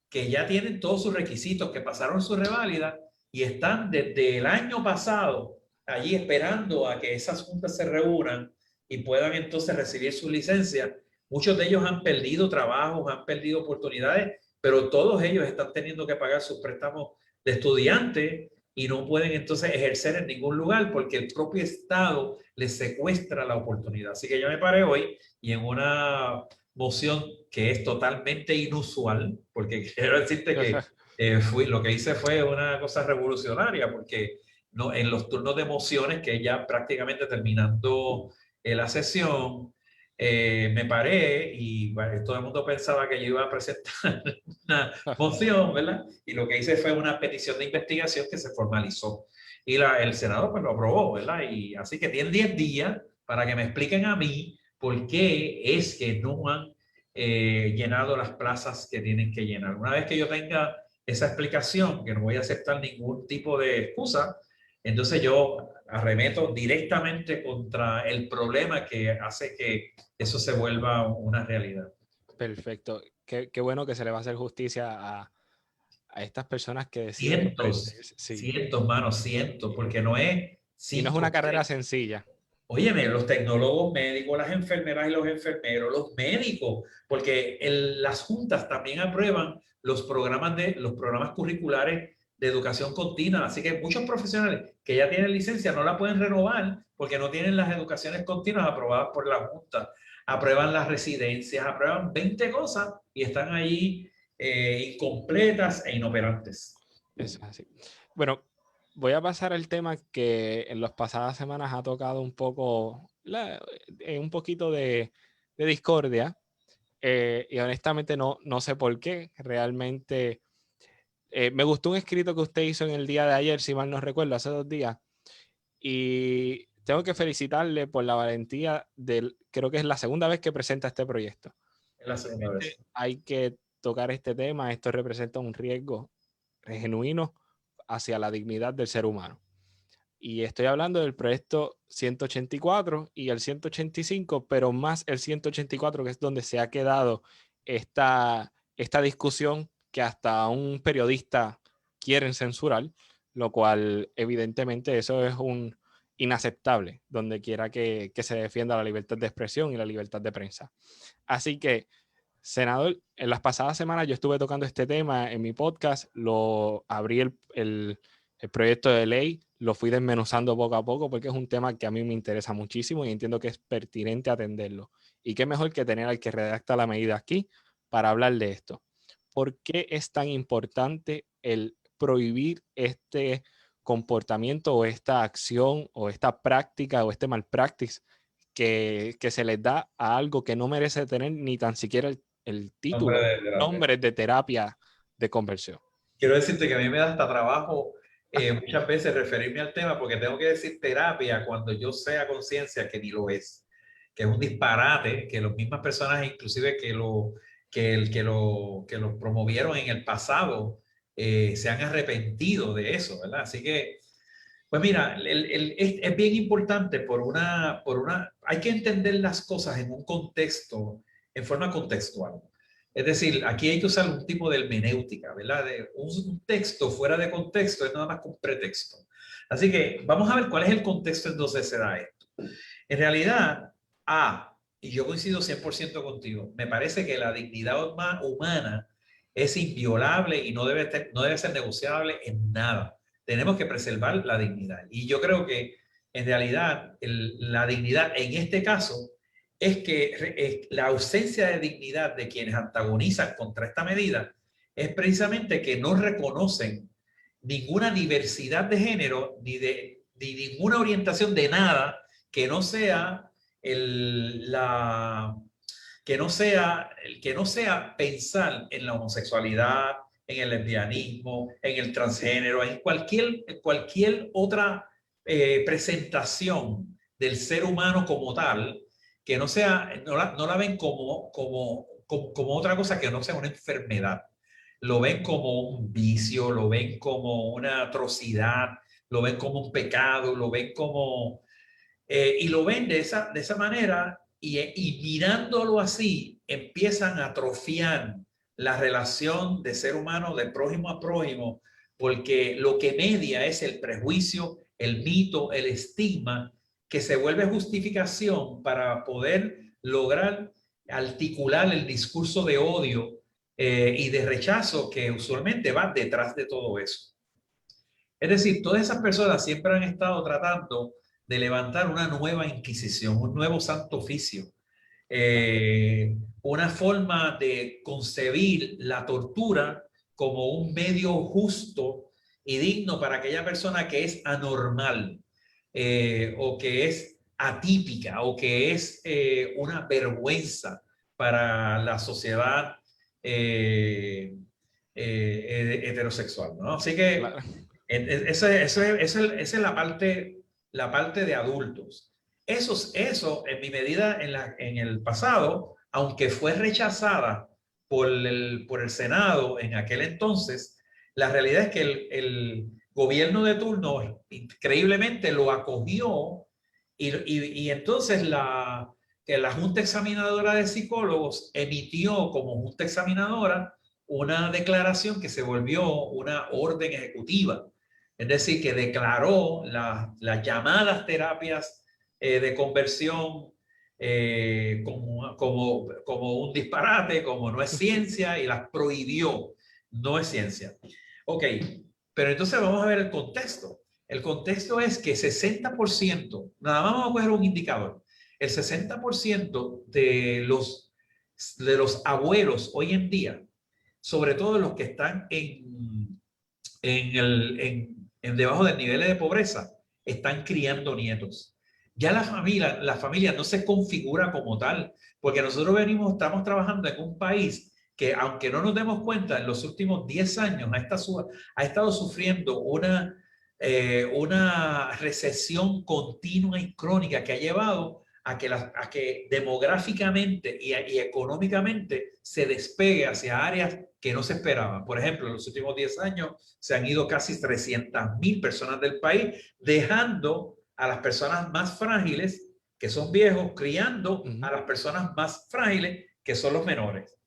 que ya tienen todos sus requisitos, que pasaron su reválida y están desde el año pasado allí esperando a que esas juntas se reúnan y puedan entonces recibir su licencia. Muchos de ellos han perdido trabajos, han perdido oportunidades, pero todos ellos están teniendo que pagar sus préstamos de estudiante y no pueden entonces ejercer en ningún lugar porque el propio Estado les secuestra la oportunidad. Así que yo me paré hoy y en una moción que es totalmente inusual, porque quiero decirte que lo que hice fue una cosa revolucionaria, porque no, en los turnos de mociones, que ya prácticamente terminando la sesión, me paré y bueno, todo el mundo pensaba que yo iba a presentar una moción, ¿verdad? Y lo que hice fue una petición de investigación que se formalizó. Y el Senado pues lo aprobó, ¿verdad? Y así que tienen 10 días para que me expliquen a mí por qué es que no han llenado las plazas que tienen que llenar. Una vez que yo tenga esa explicación, que no voy a aceptar ningún tipo de excusa, entonces yo arremeto directamente contra el problema que hace que eso se vuelva una realidad. Perfecto. Qué bueno que se le va a hacer justicia a estas personas que deciden Cientos, emprenderse. Sí. cientos, mano, cientos, porque no es Y no es una 5 carrera sencilla. Óyeme, los tecnólogos médicos, las enfermeras y los enfermeros, los médicos, porque las juntas también aprueban los programas curriculares de educación continua. Así que muchos profesionales que ya tienen licencia no la pueden renovar porque no tienen las educaciones continuas aprobadas por la Junta. Aprueban las residencias, aprueban 20 cosas y están ahí incompletas e inoperantes. Eso es así. Bueno, voy a pasar al tema que en las pasadas semanas ha tocado un poco, un poquito de discordia. Y honestamente no sé por qué. Realmente me gustó un escrito que usted hizo en el día de ayer, si mal no recuerdo, hace 2 días. Y tengo que felicitarle por la valentía creo que es la segunda vez que presenta este proyecto. Es la segunda vez. Hay que tocar este tema. Esto representa un riesgo genuino hacia la dignidad del ser humano. Y estoy hablando del proyecto 184 y el 185, pero más el 184, que es donde se ha quedado esta discusión que hasta un periodista quieren censurar, lo cual evidentemente eso es un inaceptable, donde quiera que se defienda la libertad de expresión y la libertad de prensa. Así que, senador, en las pasadas semanas yo estuve tocando este tema en mi podcast, lo abrí el proyecto de ley, lo fui desmenuzando poco a poco porque es un tema que a mí me interesa muchísimo y entiendo que es pertinente atenderlo. Y qué mejor que tener al que redacta la medida aquí para hablar de esto. ¿Por qué es tan importante el prohibir este comportamiento o esta acción o esta práctica o este malpractice que se les da a algo que no merece tener ni tan siquiera el Nombre título, de terapia. nombre de terapia de conversión? Quiero decirte que a mí me da hasta trabajo muchas veces referirme al tema porque tengo que decir terapia cuando yo sé a conciencia que ni lo es, que es un disparate, que las mismas personas inclusive que lo promovieron en el pasado se han arrepentido de eso, ¿verdad? Así que, pues mira, es bien importante hay que entender las cosas en un contexto, en forma contextual. Es decir, aquí hay que usar un tipo de hermenéutica, ¿verdad? Un texto fuera de contexto es nada más que un pretexto. Así que vamos a ver cuál es el contexto en donde se da esto. En realidad, y yo coincido 100% contigo, me parece que la dignidad humana es inviolable y no debe ser negociable en nada. Tenemos que preservar la dignidad. Y yo creo que en realidad la dignidad en este caso es que la ausencia de dignidad de quienes antagonizan contra esta medida es precisamente que no reconocen ninguna diversidad de género ni ninguna orientación de nada que no sea que no sea pensar en la homosexualidad, en el lesbianismo, en el transgénero, en cualquier otra presentación del ser humano como tal, que no la ven como otra cosa que no sea una enfermedad. Lo ven como un vicio, lo ven como una atrocidad, lo ven como un pecado, lo ven como y lo ven de esa manera y mirándolo así empiezan a atrofiar la relación de ser humano de prójimo a prójimo porque lo que media es el prejuicio, el mito, el estigma que se vuelve justificación para poder lograr articular el discurso de odio y de rechazo que usualmente va detrás de todo eso. Es decir, todas esas personas siempre han estado tratando de levantar una nueva inquisición, un nuevo santo oficio, una forma de concebir la tortura como un medio justo y digno para aquella persona que es anormal o que es atípica o que es una vergüenza para la sociedad heterosexual, ¿no? Así que Claro. esa es la parte de adultos. Eso en mi medida, en el pasado, aunque fue rechazada por el Senado en aquel entonces, la realidad es que el gobierno de turno increíblemente lo acogió y entonces que la Junta Examinadora de Psicólogos emitió como Junta Examinadora una declaración que se volvió una orden ejecutiva. Es decir, que declaró las llamadas terapias de conversión como un disparate, como no es ciencia, y las prohibió. No es ciencia. Ok, pero entonces vamos a ver el contexto. El contexto es que 60%, nada más vamos a coger un indicador, el 60% de los abuelos hoy en día, sobre todo los que están debajo del nivel de pobreza están criando nietos. Ya la familia no se configura como tal, porque nosotros estamos trabajando en un país que, aunque no nos demos cuenta, en los últimos 10 años ha estado sufriendo una recesión continua y crónica que ha llevado a que demográficamente y económicamente se despegue hacia áreas que no se esperaban. Por ejemplo, en los últimos 10 años se han ido casi 300.000 personas del país, dejando a las personas más frágiles, que son viejos, criando a las personas más frágiles, que son los menores.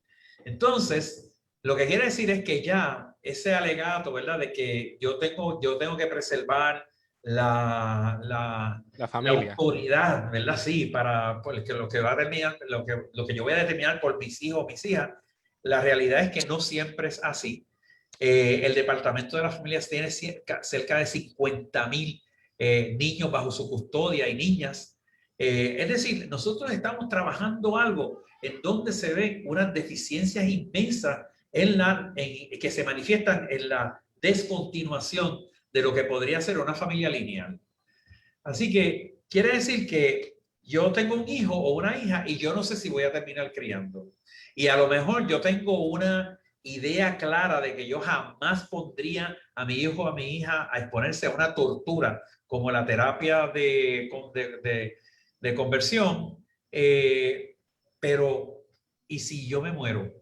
Entonces, lo que quiere decir es que ya ese alegato, ¿verdad? De que yo tengo que preservar la familia. autoridad, ¿verdad? Sí, porque lo que va a determinar, lo que yo voy a determinar por mis hijos o mis hijas, la realidad es que no siempre es así. El Departamento de las Familias tiene cerca de 50.000 niños bajo su custodia y niñas. Es decir, nosotros estamos trabajando algo en donde se ven unas deficiencias inmensas que se manifiestan en la descontinuación de lo que podría ser una familia lineal. Así que quiere decir que yo tengo un hijo o una hija y yo no sé si voy a terminar criando. Y a lo mejor yo tengo una idea clara de que yo jamás pondría a mi hijo o a mi hija a exponerse a una tortura como la terapia de conversión. Pero, ¿y si yo me muero?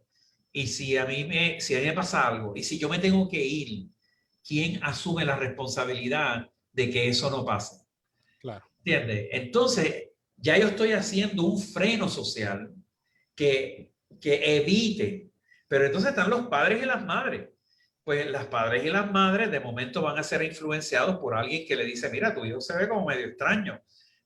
¿Y si a mí me pasa algo? ¿Y si yo me tengo que ir? ¿Quién asume la responsabilidad de que eso no pase? Claro. ¿Entiendes? Entonces, ya yo estoy haciendo un freno social que evite. Pero entonces están los padres y las madres. Pues las padres y las madres de momento van a ser influenciados por alguien que le dice, mira, tu hijo se ve como medio extraño.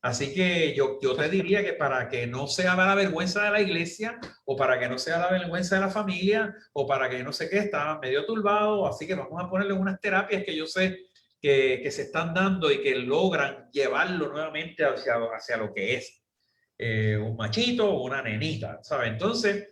Así que yo te diría que para que no sea la vergüenza de la iglesia o para que no sea la vergüenza de la familia o para que no sé qué, está medio turbado, así que vamos a ponerle unas terapias que yo sé que se están dando y que logran llevarlo nuevamente hacia lo que es un machito o una nenita, ¿sabes? Entonces,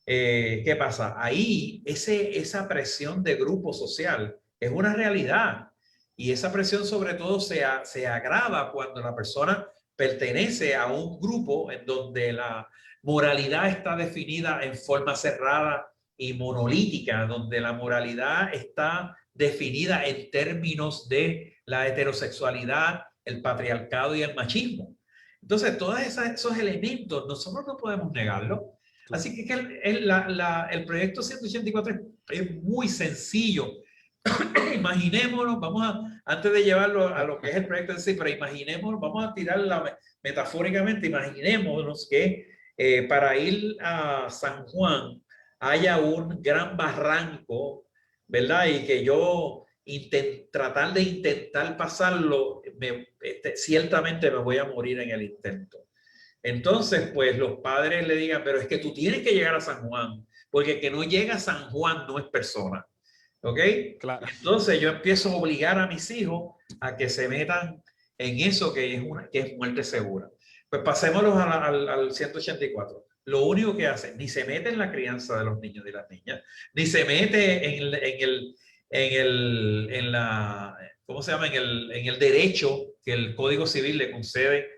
¿qué pasa? Ahí esa presión de grupo social es una realidad y esa presión sobre todo se agrava cuando la persona pertenece a un grupo en donde la moralidad está definida en forma cerrada y monolítica, donde la moralidad está definida en términos de la heterosexualidad, el patriarcado y el machismo. Entonces, todos esos elementos nosotros no podemos negarlo. Así que el proyecto 184 es muy sencillo. Imaginémonos, antes de llevarlo a lo que es el proyecto en sí, pero imaginémonos, vamos a tirarla metafóricamente, imaginémonos que para ir a San Juan haya un gran barranco, ¿verdad? Y que yo tratar de intentar pasarlo, ciertamente me voy a morir en el intento. Entonces, pues los padres le digan, pero es que tú tienes que llegar a San Juan, porque el que no llega a San Juan no es persona. ¿Ok? Claro. Entonces yo empiezo a obligar a mis hijos a que se metan en eso que es muerte segura. Pues pasémoslos al 184. Lo único que hace, ni se mete en la crianza de los niños y las niñas, ni se mete ¿cómo se llama? En el derecho que el Código Civil le concede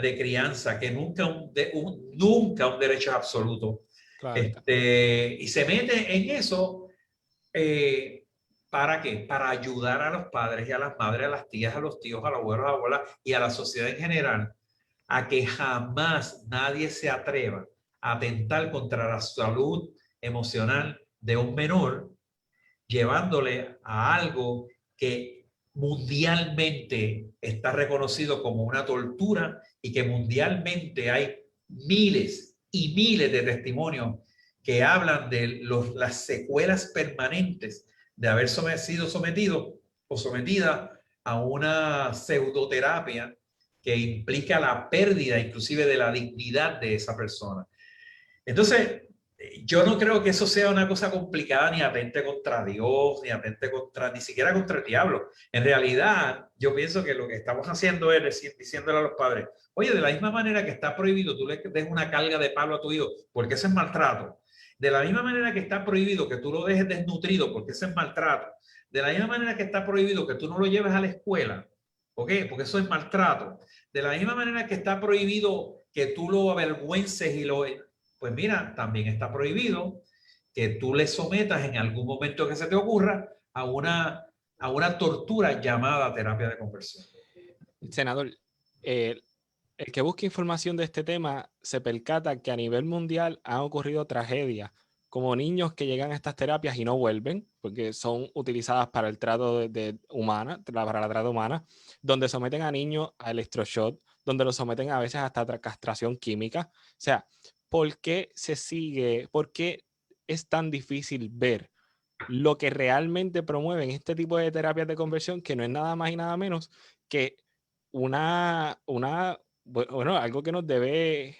de crianza, que nunca un derecho es absoluto. Claro. Y se mete en eso. ¿Para qué? Para ayudar a los padres y a las madres, a las tías, a los tíos, a los abuelos, a las abuelas y a la sociedad en general, a que jamás nadie se atreva a atentar contra la salud emocional de un menor, llevándole a algo que mundialmente está reconocido como una tortura y que mundialmente hay miles y miles de testimonios que hablan de las secuelas permanentes de haber sido sometido o sometida a una pseudoterapia que implica la pérdida inclusive de la dignidad de esa persona. Entonces, yo no creo que eso sea una cosa complicada ni atente contra Dios, ni siquiera contra el diablo. En realidad, yo pienso que lo que estamos haciendo es diciéndole a los padres, oye, de la misma manera que está prohibido, tú le des una carga de palo a tu hijo, porque eso es maltrato. de la misma manera que está prohibido que tú lo dejes desnutrido, porque ese es maltrato, de la misma manera que está prohibido que tú no lo lleves a la escuela, ¿ok? Porque eso es maltrato. De la misma manera que está prohibido que tú lo avergüences y lo... Pues mira, también está prohibido que tú le sometas en algún momento que se te ocurra a una tortura llamada terapia de conversión. Senador, el que busca información de este tema se percata que a nivel mundial han ocurrido tragedias, como niños que llegan a estas terapias y no vuelven, porque son utilizadas para el trato para la trata humana, donde someten a niños a electroshock, donde los someten a veces hasta castración química. O sea, por qué es tan difícil ver lo que realmente promueven este tipo de terapias de conversión, que no es nada más y nada menos que algo que nos debe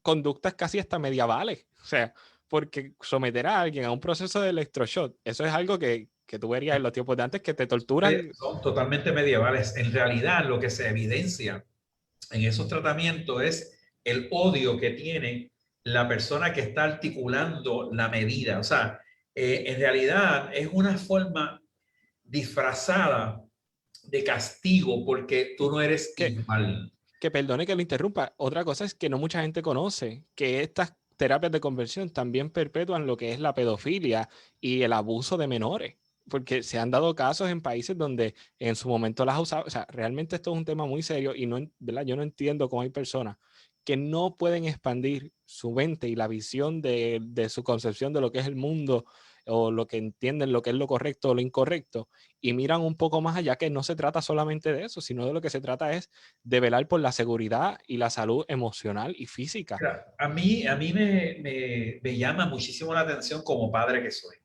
conductas casi hasta medievales? O sea, porque someter a alguien a un proceso de electroshock, eso es algo que tú verías en los tiempos de antes, que te torturan. Son totalmente medievales. En realidad, lo que se evidencia en esos tratamientos es el odio que tiene la persona que está articulando la medida. O sea, en realidad es una forma disfrazada de castigo porque tú no eres que, igual. que perdone que lo interrumpa. Otra cosa es que no mucha gente conoce que estas terapias de conversión también perpetúan lo que es la pedofilia y el abuso de menores, porque se han dado casos en países donde en su momento las ha usado. O sea, realmente esto es un tema muy serio y no, ¿verdad? Yo no entiendo cómo hay personas que no pueden expandir su mente y la visión de su concepción de lo que es el mundo, o lo que entienden lo que es lo correcto o lo incorrecto, y miran un poco más allá, que no se trata solamente de eso, sino de lo que se trata es de velar por la seguridad y la salud emocional y física. Mira, a mí me llama muchísimo la atención como padre que soy.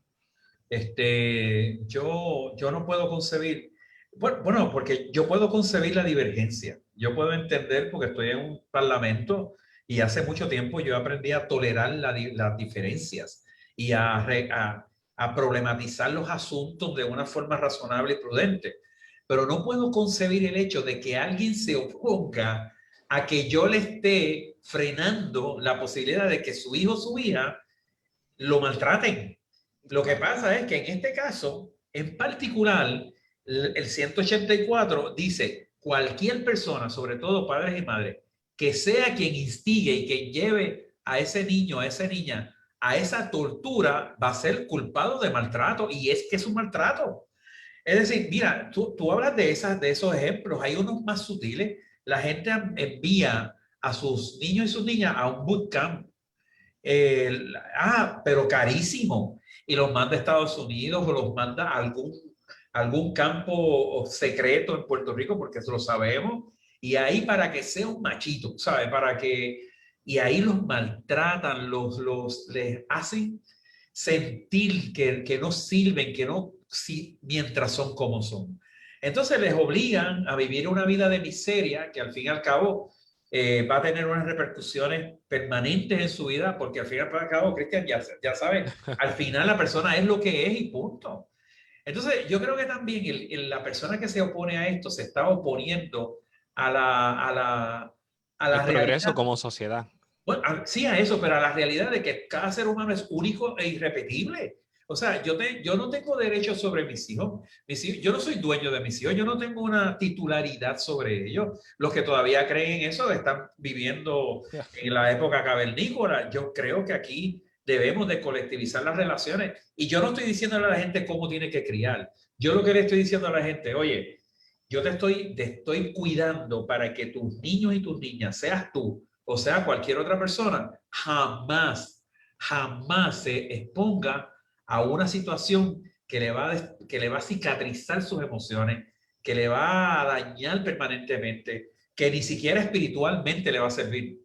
Yo no puedo concebir, bueno, porque yo puedo concebir la divergencia. Yo puedo entender, porque estoy en un parlamento y hace mucho tiempo yo aprendí a tolerar las diferencias y a problematizar los asuntos de una forma razonable y prudente. Pero no puedo concebir el hecho de que alguien se oponga a que yo le esté frenando la posibilidad de que su hijo o su hija lo maltraten. Lo que pasa es que en este caso, en particular, el 184 dice: cualquier persona, sobre todo padres y madres, que sea quien instigue y quien lleve a ese niño, a esa niña, a esa tortura, va a ser culpado de maltrato, y es que es un maltrato. Es decir, mira, tú hablas de esos ejemplos, hay unos más sutiles. La gente envía a sus niños y sus niñas a un bootcamp, pero carísimo, y los manda a Estados Unidos o los manda a algún campo secreto en Puerto Rico, porque eso lo sabemos, y ahí para que sea un machito, ¿sabes? Y ahí los maltratan, les hacen sentir que no sirven, que no, si, mientras son como son. Entonces les obligan a vivir una vida de miseria que al fin y al cabo va a tener unas repercusiones permanentes en su vida, porque al fin y al cabo, Cristian, ya saben, al final la persona es lo que es y punto. Entonces, yo creo que también la persona que se opone a esto se está oponiendo a El la progreso realidad. como sociedad. Bueno, sí, a eso, pero a la realidad de que cada ser humano es único e irrepetible. O sea, yo no tengo derecho sobre mis hijos. Yo no soy dueño de mis hijos, yo no tengo una titularidad sobre ellos. Los que todavía creen en eso están viviendo en la época cavernícola. Yo creo que aquí debemos de colectivizar las relaciones. Y yo no estoy diciéndole a la gente cómo tiene que criar. Yo lo que le estoy diciendo a la gente: oye, yo te estoy cuidando para que tus niños y tus niñas, seas tú o sea cualquier otra persona, jamás se exponga a una situación que le va a cicatrizar sus emociones, que le va a dañar permanentemente, que ni siquiera espiritualmente le va a servir.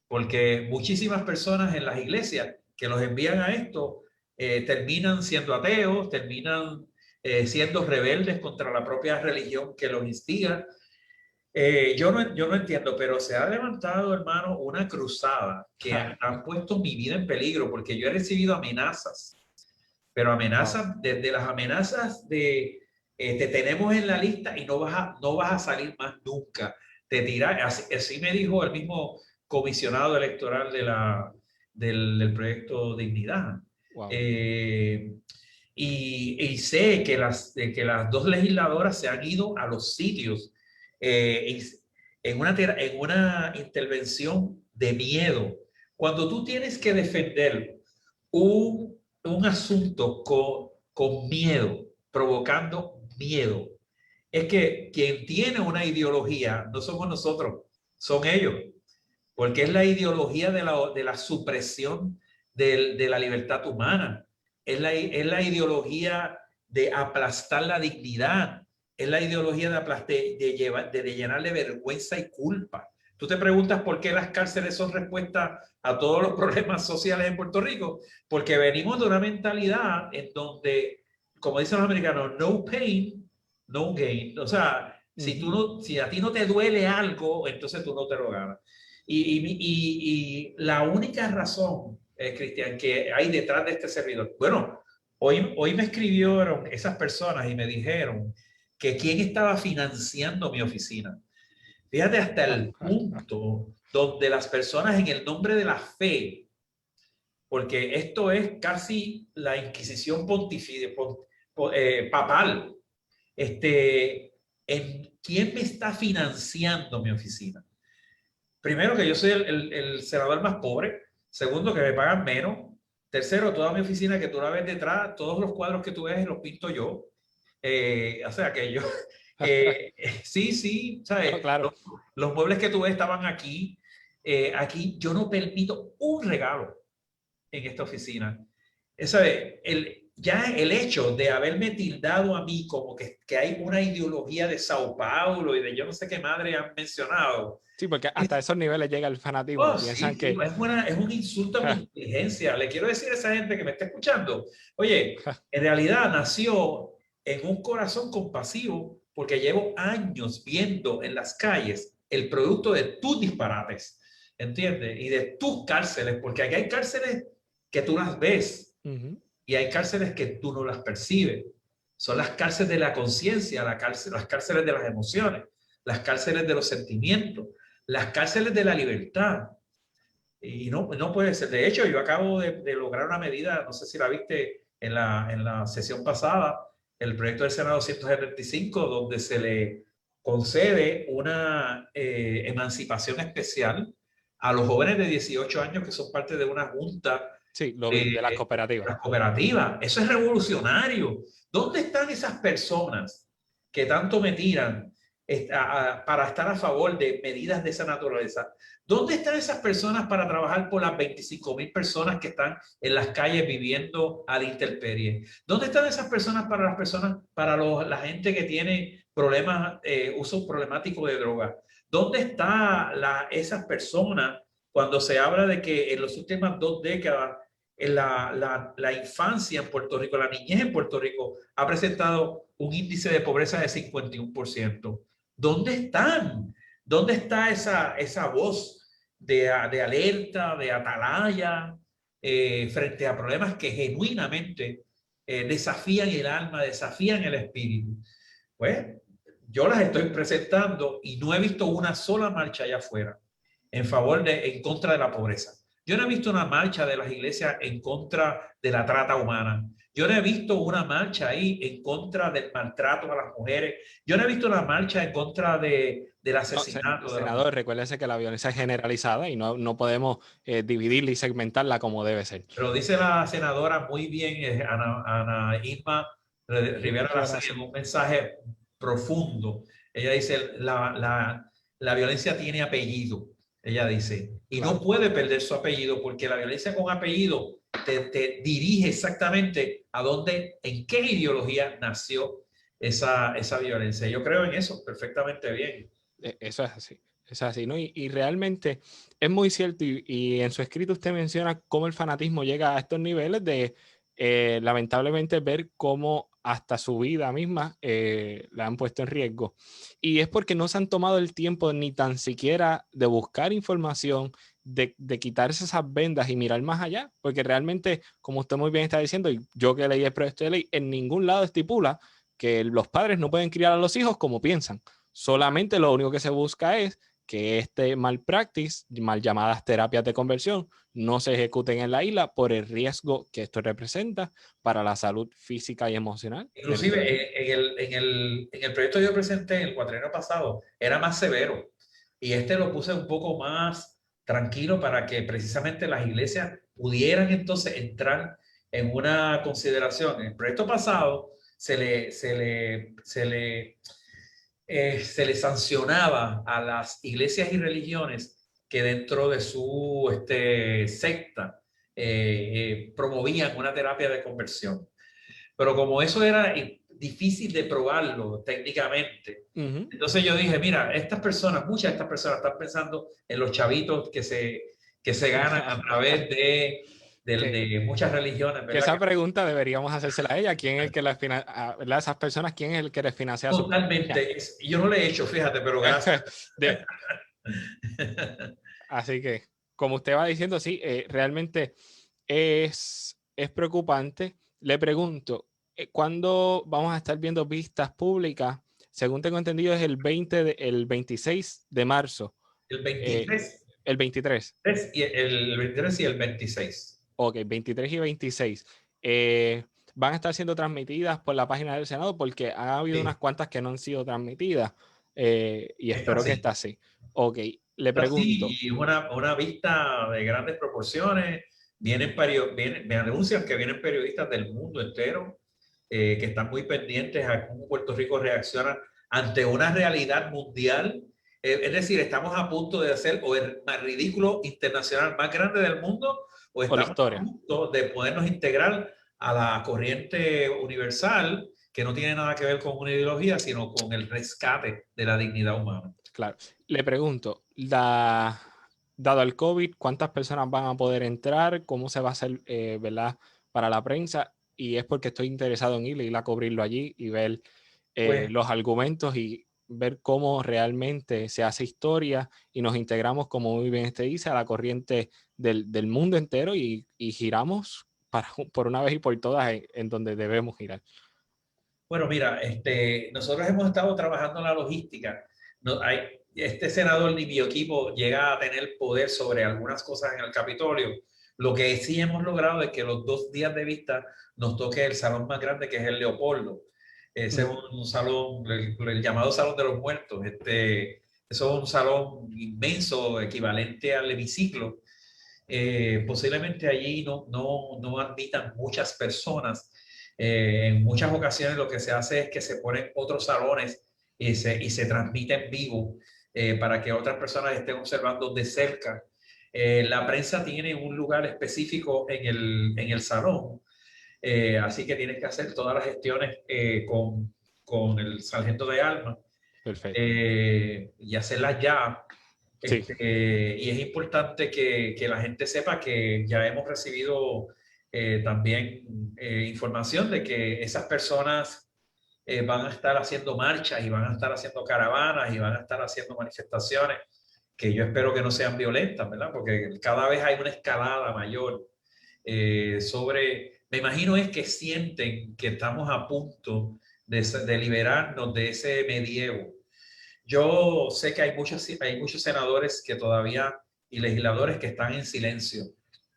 Porque muchísimas personas en las iglesias que los envían a esto terminan siendo ateos, terminan siendo rebeldes contra la propia religión que los instiga. Yo no entiendo, pero se ha levantado, hermano, una cruzada que han puesto mi vida en peligro, porque yo he recibido amenazas, pero Wow. amenazas, desde las amenazas de te tenemos en la lista y no vas a salir más nunca. Así me dijo el mismo comisionado electoral del proyecto Dignidad. Wow. Y sé que que las dos legisladoras se han ido a los sitios en una intervención de miedo. Cuando tú tienes que defender un asunto con miedo, provocando miedo, es que quien tiene una ideología no somos nosotros, son ellos, porque es la ideología de la supresión de la libertad humana, es la ideología de aplastar la dignidad, es la ideología de llenarle vergüenza y culpa. Tú te preguntas por qué las cárceles son respuesta a todos los problemas sociales en Puerto Rico, porque venimos de una mentalidad en donde, como dicen los americanos, no pain, no gain. O sea, si a ti no te duele algo, entonces tú no te lo ganas. Y la única razón, Cristian, que hay detrás de este servidor, bueno, hoy me escribieron esas personas y me dijeron que quién estaba financiando mi oficina. Fíjate hasta el punto donde las personas en el nombre de la fe, porque esto es casi la Inquisición papal, en quién me está financiando mi oficina. Primero, que yo soy el senador más pobre. Segundo, que me pagan menos. Tercero, toda mi oficina que tú la ves detrás, todos los cuadros que tú ves los pinto yo. O sea, que yo... sí, ¿sabes? No, claro. Los muebles que tú ves estaban aquí. Aquí yo no permito un regalo en esta oficina. ¿Sabe? Ya el hecho de haberme tildado a mí como que hay una ideología de Sao Paulo y de yo no sé qué madre han mencionado. Sí, porque hasta esos niveles llega el fanatismo. Oh, Piensan sí, que... es un insulto a mi inteligencia. Le quiero decir a esa gente que me está escuchando, oye, en realidad nació en un corazón compasivo porque llevo años viendo en las calles el producto de tus disparates, ¿entiendes? Y de tus cárceles, porque aquí hay cárceles que tú las ves y hay cárceles que tú no las percibes. Son las cárceles de la conciencia, las cárceles de las emociones, las cárceles de los sentimientos, las cárceles de la libertad. Y no puede ser. De hecho, yo acabo de lograr una medida, no sé si la viste en la sesión pasada, el proyecto del Senado 175, donde se le concede una emancipación especial a los jóvenes de 18 años que son parte de una junta Sí, lo vi, de las cooperativas. las cooperativas. Eso es revolucionario. ¿Dónde están esas personas que tanto me tiran para estar a favor de medidas de esa naturaleza? ¿Dónde están esas personas para trabajar por las 25,000 personas que están en las calles viviendo a la intemperie? ¿Dónde están esas personas, para la gente que tiene problemas, uso problemático de droga? ¿Dónde están esas personas cuando se habla de que en las últimas 2 décadas la infancia en Puerto Rico, la niñez en Puerto Rico ha presentado un índice de pobreza de 51%? ¿Dónde están? ¿Dónde está esa voz de alerta, de atalaya, frente a problemas que genuinamente desafían el alma, desafían el espíritu? Pues yo las estoy presentando y no he visto una sola marcha allá afuera en contra de la pobreza. Yo no he visto una marcha de las iglesias en contra de la trata humana. Yo no he visto una marcha ahí en contra del maltrato a las mujeres. Yo no he visto una marcha en contra del asesinato. Senador, recuérdese que la violencia es generalizada y no podemos dividirla y segmentarla como debe ser. Pero dice la senadora muy bien, Ana Irma Rivera Lacey, en un mensaje profundo. Ella dice, la violencia tiene apellido, ella dice, y no puede perder su apellido porque la violencia con apellido te dirige exactamente a dónde, en qué ideología nació esa violencia. Yo creo en eso perfectamente bien. Eso es así. Es así, ¿no? Y realmente es muy cierto, y en su escrito usted menciona cómo el fanatismo llega a estos niveles de, lamentablemente, ver cómo hasta su vida misma la han puesto en riesgo. Y es porque no se han tomado el tiempo ni tan siquiera de buscar información, de quitarse esas vendas y mirar más allá, porque realmente, como usted muy bien está diciendo, y yo que leí el proyecto de ley, en ningún lado estipula que los padres no pueden criar a los hijos como piensan. Solamente lo único que se busca es que este malpractice, mal llamadas terapias de conversión, no se ejecuten en la isla por el riesgo que esto representa para la salud física y emocional. Inclusive en el proyecto que yo presenté en el cuatrienio pasado era más severo y este lo puse un poco más tranquilo para que precisamente las iglesias pudieran entonces entrar en una consideración. En el proyecto pasado se le sancionaba a las iglesias y religiones que dentro de su secta promovían una terapia de conversión. Pero como eso era difícil de probarlo técnicamente, entonces yo dije, mira, muchas de estas personas están pensando en los chavitos que se ganan a través de muchas religiones, Que ¿verdad? esa pregunta deberíamos hacérsela a ella. ¿Quién es el que las financia? Esas personas, ¿quién es el que les financia su Totalmente. Yo no le he hecho, fíjate, pero gracias. Así que, como usted va diciendo, sí, realmente es preocupante. Le pregunto, ¿cuándo vamos a estar viendo vistas públicas? Según tengo entendido, es el 26 de marzo. El 23. El 23. El 23 y el 26. Ok, 23 y 26. Van a estar siendo transmitidas por la página del Senado porque ha habido unas cuantas que no han sido transmitidas y espero que esta sí. Ok, le pregunto. Sí, una vista de grandes proporciones. Me anuncian que vienen periodistas del mundo entero que están muy pendientes a cómo Puerto Rico reacciona ante una realidad mundial. Es decir, estamos a punto de hacer o el más ridículo internacional más grande del mundo o estamos a punto de podernos integrar a la corriente universal que no tiene nada que ver con una ideología, sino con el rescate de la dignidad humana. Claro. Le pregunto, dado el COVID, ¿cuántas personas van a poder entrar? ¿Cómo se va a hacer, verdad, para la prensa? Y es porque estoy interesado en ir a cubrirlo allí y ver los argumentos y ver cómo realmente se hace historia y nos integramos, como muy bien usted dice, a la corriente del mundo entero y giramos por una vez y por todas en donde debemos girar. Bueno, mira, nosotros hemos estado trabajando en la logística. Este senador ni mi equipo llega a tener poder sobre algunas cosas en el Capitolio. Lo que sí hemos logrado es que los 2 días de vista nos toque el salón más grande, que es el Leopoldo. Ese es un salón, el llamado Salón de los Muertos. Eso es un salón inmenso, equivalente al hemiciclo. Posiblemente allí no admitan muchas personas. En muchas ocasiones lo que se hace es que se ponen otros salones y se transmite en vivo para que otras personas estén observando de cerca. La prensa tiene un lugar específico en el salón, así que tienes que hacer todas las gestiones con el sargento de armas y hacerlas ya. Sí. Y es importante que la gente sepa que ya hemos recibido también información de que esas personas van a estar haciendo marchas y van a estar haciendo caravanas y van a estar haciendo manifestaciones que yo espero que no sean violentas, ¿verdad? Porque cada vez hay una escalada mayor me imagino es que sienten que estamos a punto de liberarnos de ese medievo. Yo sé que hay muchos senadores que todavía y legisladores que están en silencio.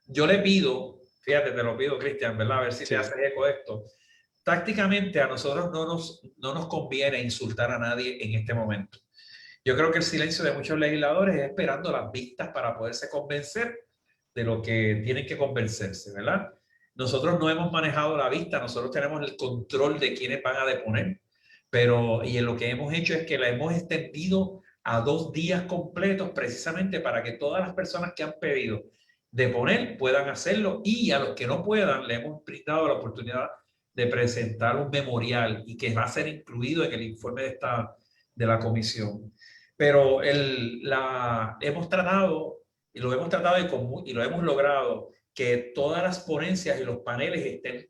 Yo le pido, fíjate, te lo pido, Cristian, ¿verdad? A ver si te haces eco de esto. Tácticamente a nosotros no nos conviene insultar a nadie en este momento. Yo creo que el silencio de muchos legisladores es esperando las vistas para poderse convencer de lo que tienen que convencerse, ¿verdad? Nosotros no hemos manejado la vista, nosotros tenemos el control de quiénes van a deponer, y en lo que hemos hecho es que la hemos extendido a 2 días completos precisamente para que todas las personas que han pedido deponer puedan hacerlo y a los que no puedan le hemos brindado la oportunidad de presentar un memorial y que va a ser incluido en el informe de la comisión. Pero hemos tratado y lo hemos tratado y lo hemos logrado que todas las ponencias y los paneles estén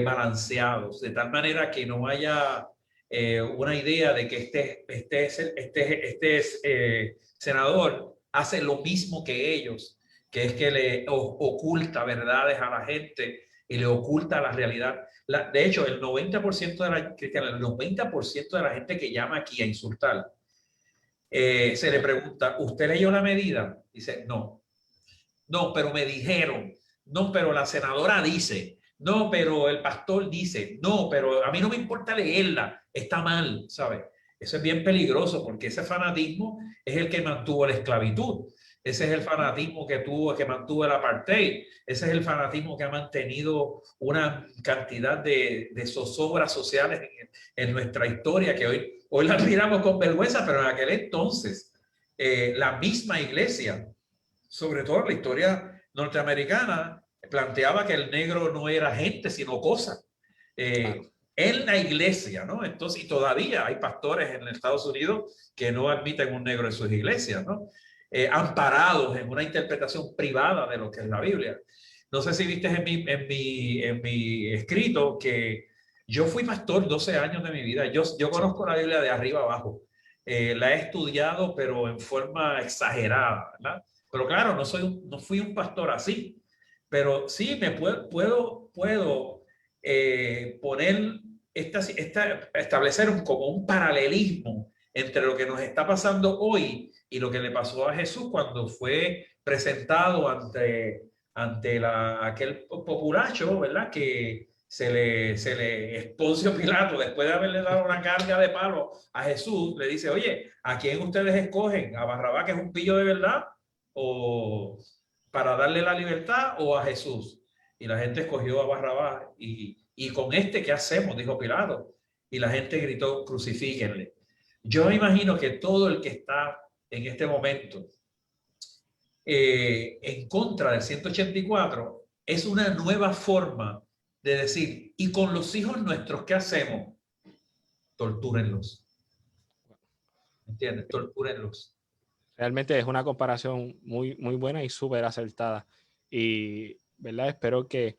balanceados, de tal manera que no haya una idea de que senador hace lo mismo que ellos, que es que le oculta verdades a la gente y le oculta la realidad. De hecho, el 90% de la gente que llama aquí a insultar se le pregunta, ¿usted leyó la medida? Dice, no. No, pero me dijeron. No, pero la senadora dice. No, pero el pastor dice. No, pero a mí no me importa leerla. Está mal, ¿sabes? Eso es bien peligroso porque ese fanatismo es el que mantuvo la esclavitud. Ese es el fanatismo que mantuvo el apartheid. Ese es el fanatismo que ha mantenido una cantidad de zozobras sociales en nuestra historia que hoy las miramos con vergüenza, pero en aquel entonces la misma iglesia, sobre todo en la historia norteamericana, planteaba que el negro no era gente, sino cosa. Claro. En la iglesia, ¿no? Entonces, y todavía hay pastores en Estados Unidos que no admiten un negro en sus iglesias, ¿no? Amparados en una interpretación privada de lo que es la Biblia. No sé si viste en mi escrito que yo fui pastor 12 años de mi vida. Yo conozco la Biblia de arriba abajo. La he estudiado, pero en forma exagerada, ¿verdad? Pero claro, no fui un pastor así. Pero sí me puedo poner establecer como un paralelismo entre lo que nos está pasando hoy y lo que le pasó a Jesús cuando fue presentado ante aquel populacho, ¿verdad? Que se le Poncio Pilato, después de haberle dado una carga de palo a Jesús, le dice, oye, ¿a quién ustedes escogen? ¿A Barrabás, que es un pillo de verdad? ¿O para darle la libertad, o a Jesús? Y la gente escogió a Barrabás. Y con este, ¿qué hacemos? Dijo Pilato. Y la gente gritó, crucifíquenle. Yo me imagino que todo el que está en este momento en contra del 184 es una nueva forma de decir, y con los hijos nuestros, ¿qué hacemos? Tortúrenlos. ¿Entiendes? Tortúrenlos. Realmente es una comparación muy, muy buena y súper acertada. Y, ¿verdad? Espero que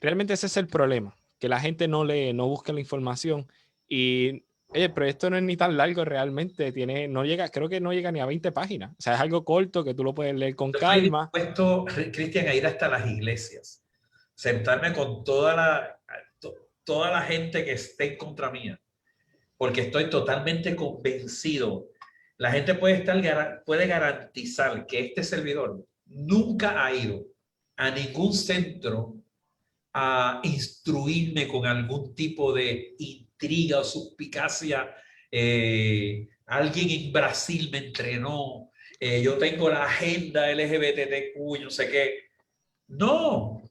realmente ese es el problema, que la gente no lee, no busca la información. Y, oye, el proyecto no es ni tan largo realmente, no llega, creo que no llega ni a 20 páginas. O sea, es algo corto que tú lo puedes leer con Yo estoy calma. dispuesto, Cristian, a ir hasta las iglesias, sentarme con toda la gente que esté en contra mía, porque estoy totalmente convencido. La gente puede garantizar que este servidor nunca ha ido a ningún centro a instruirme con algún tipo de intriga o suspicacia. Alguien en Brasil me entrenó. Yo tengo la agenda LGBTQ, no sé qué. No,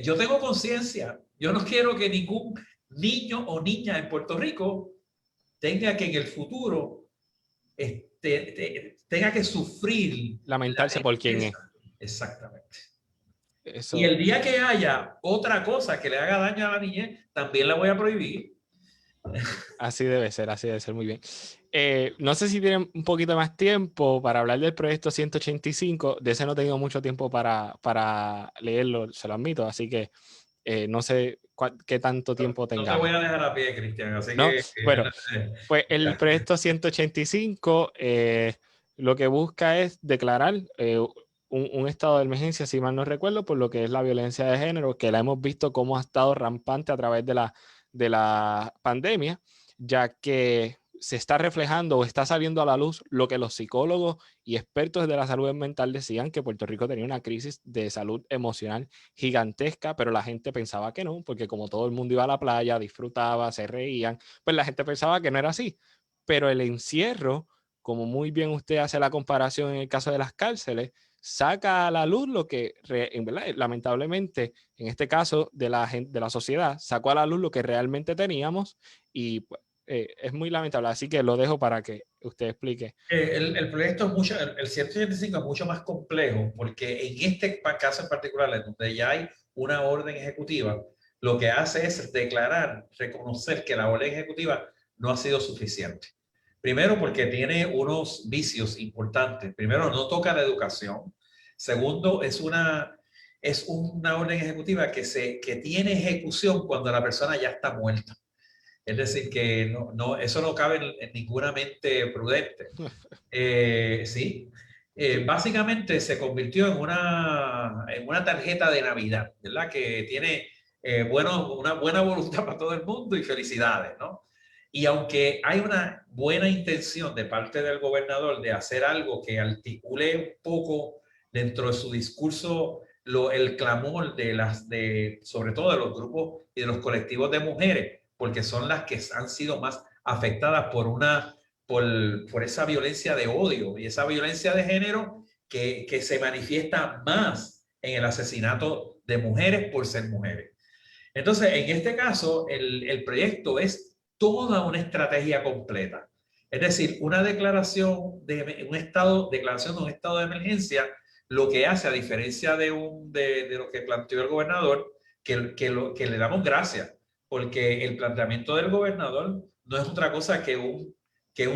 yo tengo conciencia. Yo no quiero que ningún niño o niña en Puerto Rico tenga que en el futuro tenga que sufrir la Lamentarse por quién es. tristeza. Exactamente. Y Eso, el día que haya otra cosa que le haga daño a la niñez, también la voy a prohibir. así debe ser muy bien. No sé si tienen un poquito más tiempo para hablar del proyecto 185. De ese no he tenido mucho tiempo para leerlo, se lo admito, así que no sé qué tanto tiempo No te voy tengamos. a dejar a pie, Cristian, así ¿No? que Bueno, pues el proyecto 185 lo que busca es declarar un estado de emergencia, si mal no recuerdo, por lo que es la violencia de género, que la hemos visto cómo ha estado rampante a través de la pandemia, ya que se está reflejando o está saliendo a la luz lo que los psicólogos y expertos de la salud mental decían, que Puerto Rico tenía una crisis de salud emocional gigantesca, pero la gente pensaba que no, porque como todo el mundo iba a la playa, disfrutaba, se reían, pues la gente pensaba que no era así. Pero el encierro, como muy bien usted hace la comparación en el caso de las cárceles, saca a la luz lo que, en verdad, lamentablemente, en este caso de la sociedad, sacó a la luz lo que realmente teníamos y pues, es muy lamentable. Así que lo dejo para que usted explique. el proyecto es mucho, el 185 es mucho más complejo porque en este caso en particular, en donde ya hay una orden ejecutiva, lo que hace es declarar, reconocer que la orden ejecutiva no ha sido suficiente. Primero, porque tiene unos vicios importantes. Primero, no toca la educación. Segundo, es una orden ejecutiva que tiene ejecución cuando la persona ya está muerta. Es decir, que eso no cabe en ninguna mente prudente. Sí, básicamente se convirtió en una tarjeta de Navidad, ¿verdad? Que tiene una buena voluntad para todo el mundo y felicidades, ¿no? Y aunque hay una buena intención de parte del gobernador de hacer algo que articule un poco dentro de su discurso el clamor sobre todo de los grupos y de los colectivos de mujeres, porque son las que han sido más afectadas por esa violencia de odio y esa violencia de género que se manifiesta más en el asesinato de mujeres por ser mujeres. Entonces, en este caso, el proyecto es toda una estrategia completa. Es decir, una declaración de un estado de emergencia, lo que hace, a diferencia de lo que planteó el gobernador, que le damos gracias, porque el planteamiento del gobernador no es otra cosa que un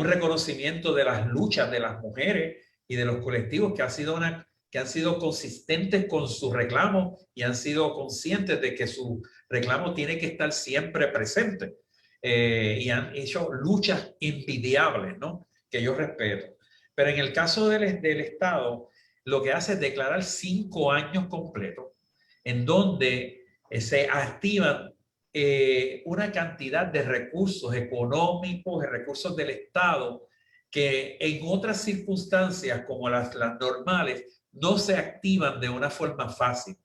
reconocimiento de las luchas de las mujeres y de los colectivos que han sido consistentes con su reclamo y han sido conscientes de que su reclamo tiene que estar siempre presente. Y han hecho luchas envidiables, ¿no? Que yo respeto. Pero en el caso del Estado, lo que hace es declarar 5 años completos, en donde se activan una cantidad de recursos económicos, de recursos del Estado, que en otras circunstancias como las normales no se activan de una forma fácil.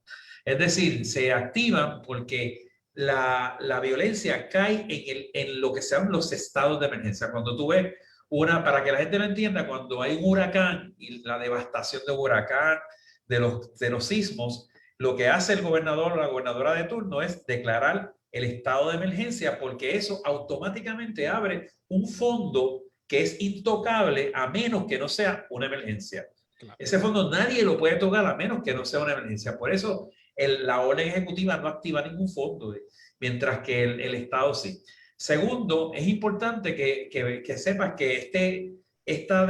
Es decir, se activan porque la violencia cae en lo que se llaman los estados de emergencia. Cuando tú ves para que la gente lo entienda, cuando hay un huracán y la devastación de un huracán, de los sismos, lo que hace el gobernador o la gobernadora de turno es declarar el estado de emergencia, porque eso automáticamente abre un fondo que es intocable a menos que no sea una emergencia. Claro. Ese fondo nadie lo puede tocar a menos que no sea una emergencia. Por eso la orden ejecutiva no activa ningún fondo, mientras que el Estado sí. Segundo, es importante que sepas que esta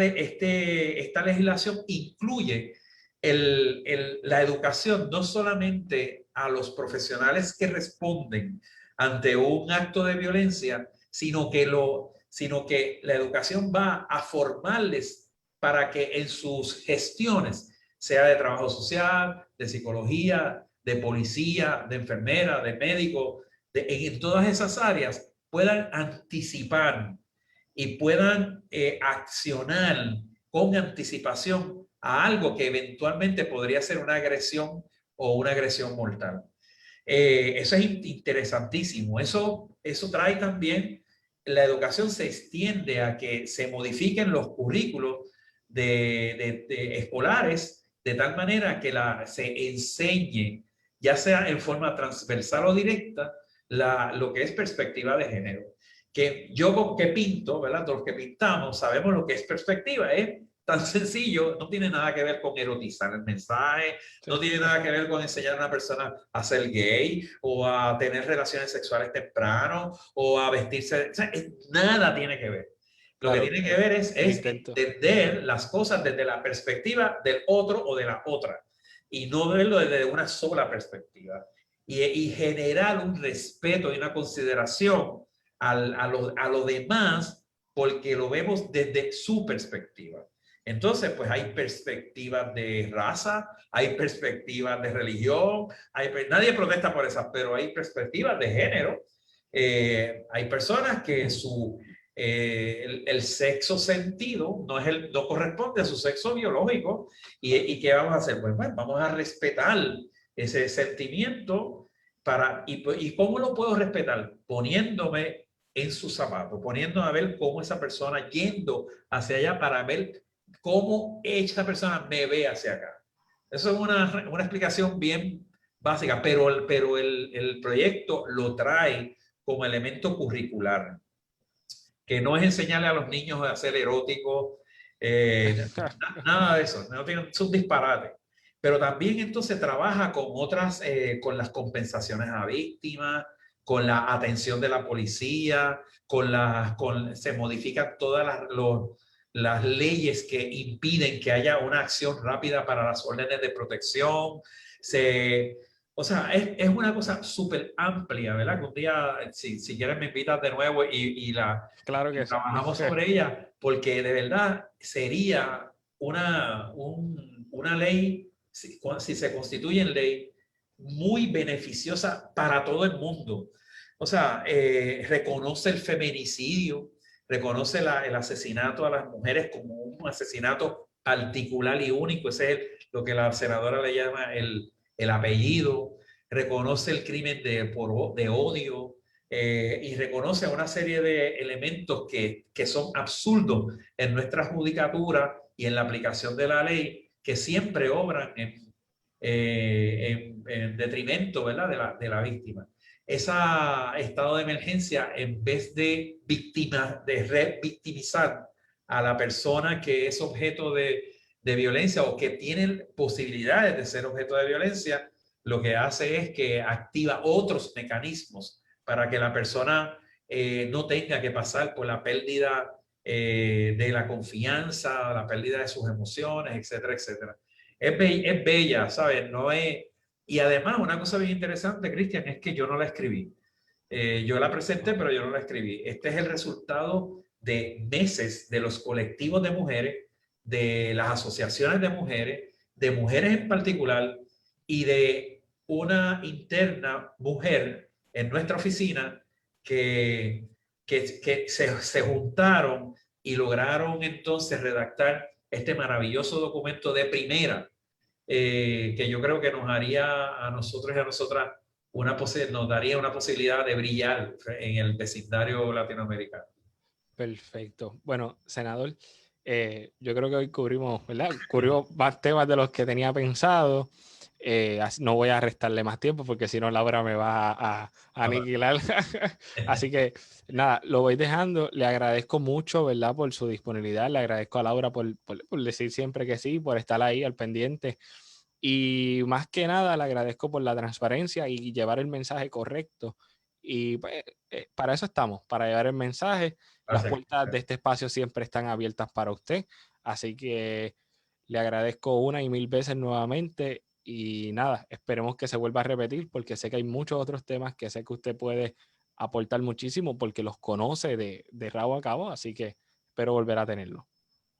legislación incluye la educación no solamente a los profesionales que responden ante un acto de violencia, sino que la educación va a formarles para que en sus gestiones, sea de trabajo social, de psicología, de policía, de enfermera, de médico, en todas esas áreas, puedan anticipar y puedan accionar con anticipación a algo que eventualmente podría ser una agresión o una agresión mortal. Eso es interesantísimo. Eso trae también, la educación se extiende a que se modifiquen los currículos de escolares de tal manera que se enseñe, ya sea en forma transversal o directa, lo que es perspectiva de género. Que yo que pinto, ¿verdad? Los que pintamos sabemos lo que es perspectiva, es tan sencillo, no tiene nada que ver con erotizar el mensaje, no tiene nada que ver con enseñar a una persona a ser gay o a tener relaciones sexuales temprano o a vestirse, o sea, nada tiene que ver. Lo claro, que tiene que ver es entender las cosas desde la perspectiva del otro o de la otra y no verlo desde una sola perspectiva y generar un respeto y una consideración a lo demás porque lo vemos desde su perspectiva. Entonces, pues hay perspectivas de raza, hay perspectivas de religión, nadie protesta por esas, pero hay perspectivas de género. Hay personas que el sexo sentido no corresponde a su sexo biológico y ¿qué vamos a hacer? Pues bueno, vamos a respetar ese sentimiento ¿y cómo lo puedo respetar? Poniéndome en su zapato, poniéndome a ver cómo esa persona yendo hacia allá para ver cómo esa persona me ve hacia acá. Eso es una explicación bien básica, pero el proyecto lo trae como elemento curricular, que no es enseñarle a los niños a ser eróticos, nada de eso, es un disparate. Pero también entonces trabaja con con las compensaciones a víctimas, con la atención de la policía, se modifican todas las leyes que impiden que haya una acción rápida para las órdenes de protección. O sea, es una cosa súper amplia, ¿verdad? Que un día, si quieres, me invitas de nuevo claro que trabajamos sobre ella, porque de verdad sería una ley, si se constituye en ley, muy beneficiosa para todo el mundo. O sea, reconoce el feminicidio, reconoce el asesinato a las mujeres como un asesinato particular y único. Ese es lo que la senadora le llama el apellido. Reconoce el crimen de odio, y reconoce una serie de elementos que son absurdos en nuestra judicatura y en la aplicación de la ley, que siempre obran en detrimento, ¿verdad?, de la víctima. Ese estado de emergencia, en vez de revictimizar a la persona que es objeto de violencia o que tiene posibilidades de ser objeto de violencia, lo que hace es que activa otros mecanismos para que la persona no tenga que pasar por la pérdida de la confianza, la pérdida de sus emociones, etcétera, etcétera. Es bella, ¿sabes? No es... Y además, una cosa bien interesante, Cristian, es que yo no la escribí. Yo la presenté, pero yo no la escribí. Este es el resultado de meses de los colectivos de mujeres, de las asociaciones de mujeres en particular, y de una interna mujer en nuestra oficina que, que se juntaron y lograron entonces redactar este maravilloso documento de primera, que yo creo que nos haría a nosotros y a nosotras nos daría una posibilidad de brillar en el vecindario latinoamericano. Perfecto. Bueno, senador, yo creo que hoy cubrimos, ¿verdad? Cubrimos más temas de los que tenía pensado. No voy a restarle más tiempo porque si no Laura me va a aniquilar. Así que nada, lo voy dejando. Le agradezco mucho, ¿verdad?, por su disponibilidad. Le agradezco a Laura por decir siempre que sí, por estar ahí al pendiente. Y más que nada, le agradezco por la transparencia y llevar el mensaje correcto. Y pues, para eso estamos, para llevar el mensaje. Las Gracias. puertas de este espacio siempre están abiertas para usted. Así que le agradezco una y mil veces nuevamente. Y nada, esperemos que se vuelva a repetir porque sé que hay muchos otros temas que sé que usted puede aportar muchísimo porque los conoce de rabo a cabo. Así que espero volver a tenerlo.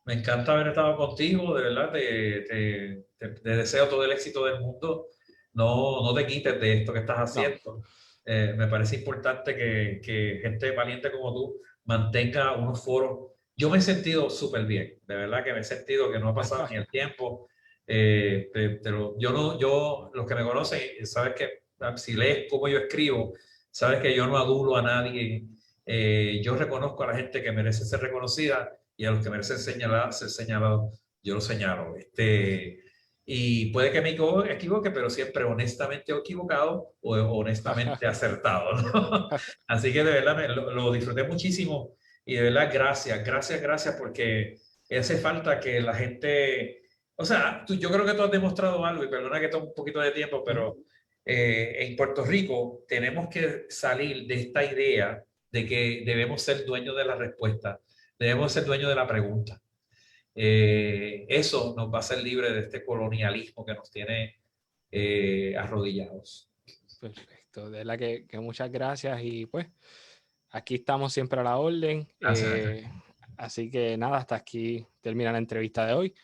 Me encanta haber estado contigo, de verdad, te deseo todo el éxito del mundo. No te quites de esto que estás No. haciendo. Me parece importante que gente valiente como tú mantenga unos foros. Yo me he sentido súper bien, de verdad que me he sentido que no ha pasado ni el tiempo. Los que me conocen, sabes que si lees cómo yo escribo, sabes que yo no adulo a nadie. Yo reconozco a la gente que merece ser reconocida y a los que merecen ser señalados, yo los señalo. Y puede que me equivoque, pero siempre honestamente equivocado o honestamente acertado, ¿no? Así que de verdad lo disfruté muchísimo y de verdad gracias, porque hace falta que la gente, o sea, yo creo que tú has demostrado algo, y perdona que tome un poquito de tiempo, pero en Puerto Rico tenemos que salir de esta idea de que debemos ser dueños de la respuesta. Debemos ser dueños de la pregunta. Eso nos va a hacer libre de este colonialismo que nos tiene arrodillados. Perfecto, de verdad que muchas gracias y pues aquí estamos siempre a la orden. Gracias. Así que nada, hasta aquí termina la entrevista de hoy.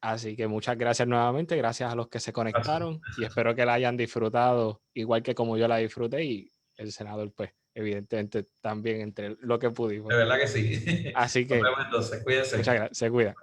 Así que muchas gracias nuevamente, gracias a los que se Gracias. conectaron y espero que la hayan disfrutado igual que como yo la disfruté y el senador pues evidentemente también entre lo que pudimos. De verdad que sí. Así Nos que vemos entonces. Cuídense. muchas gracias, se cuida.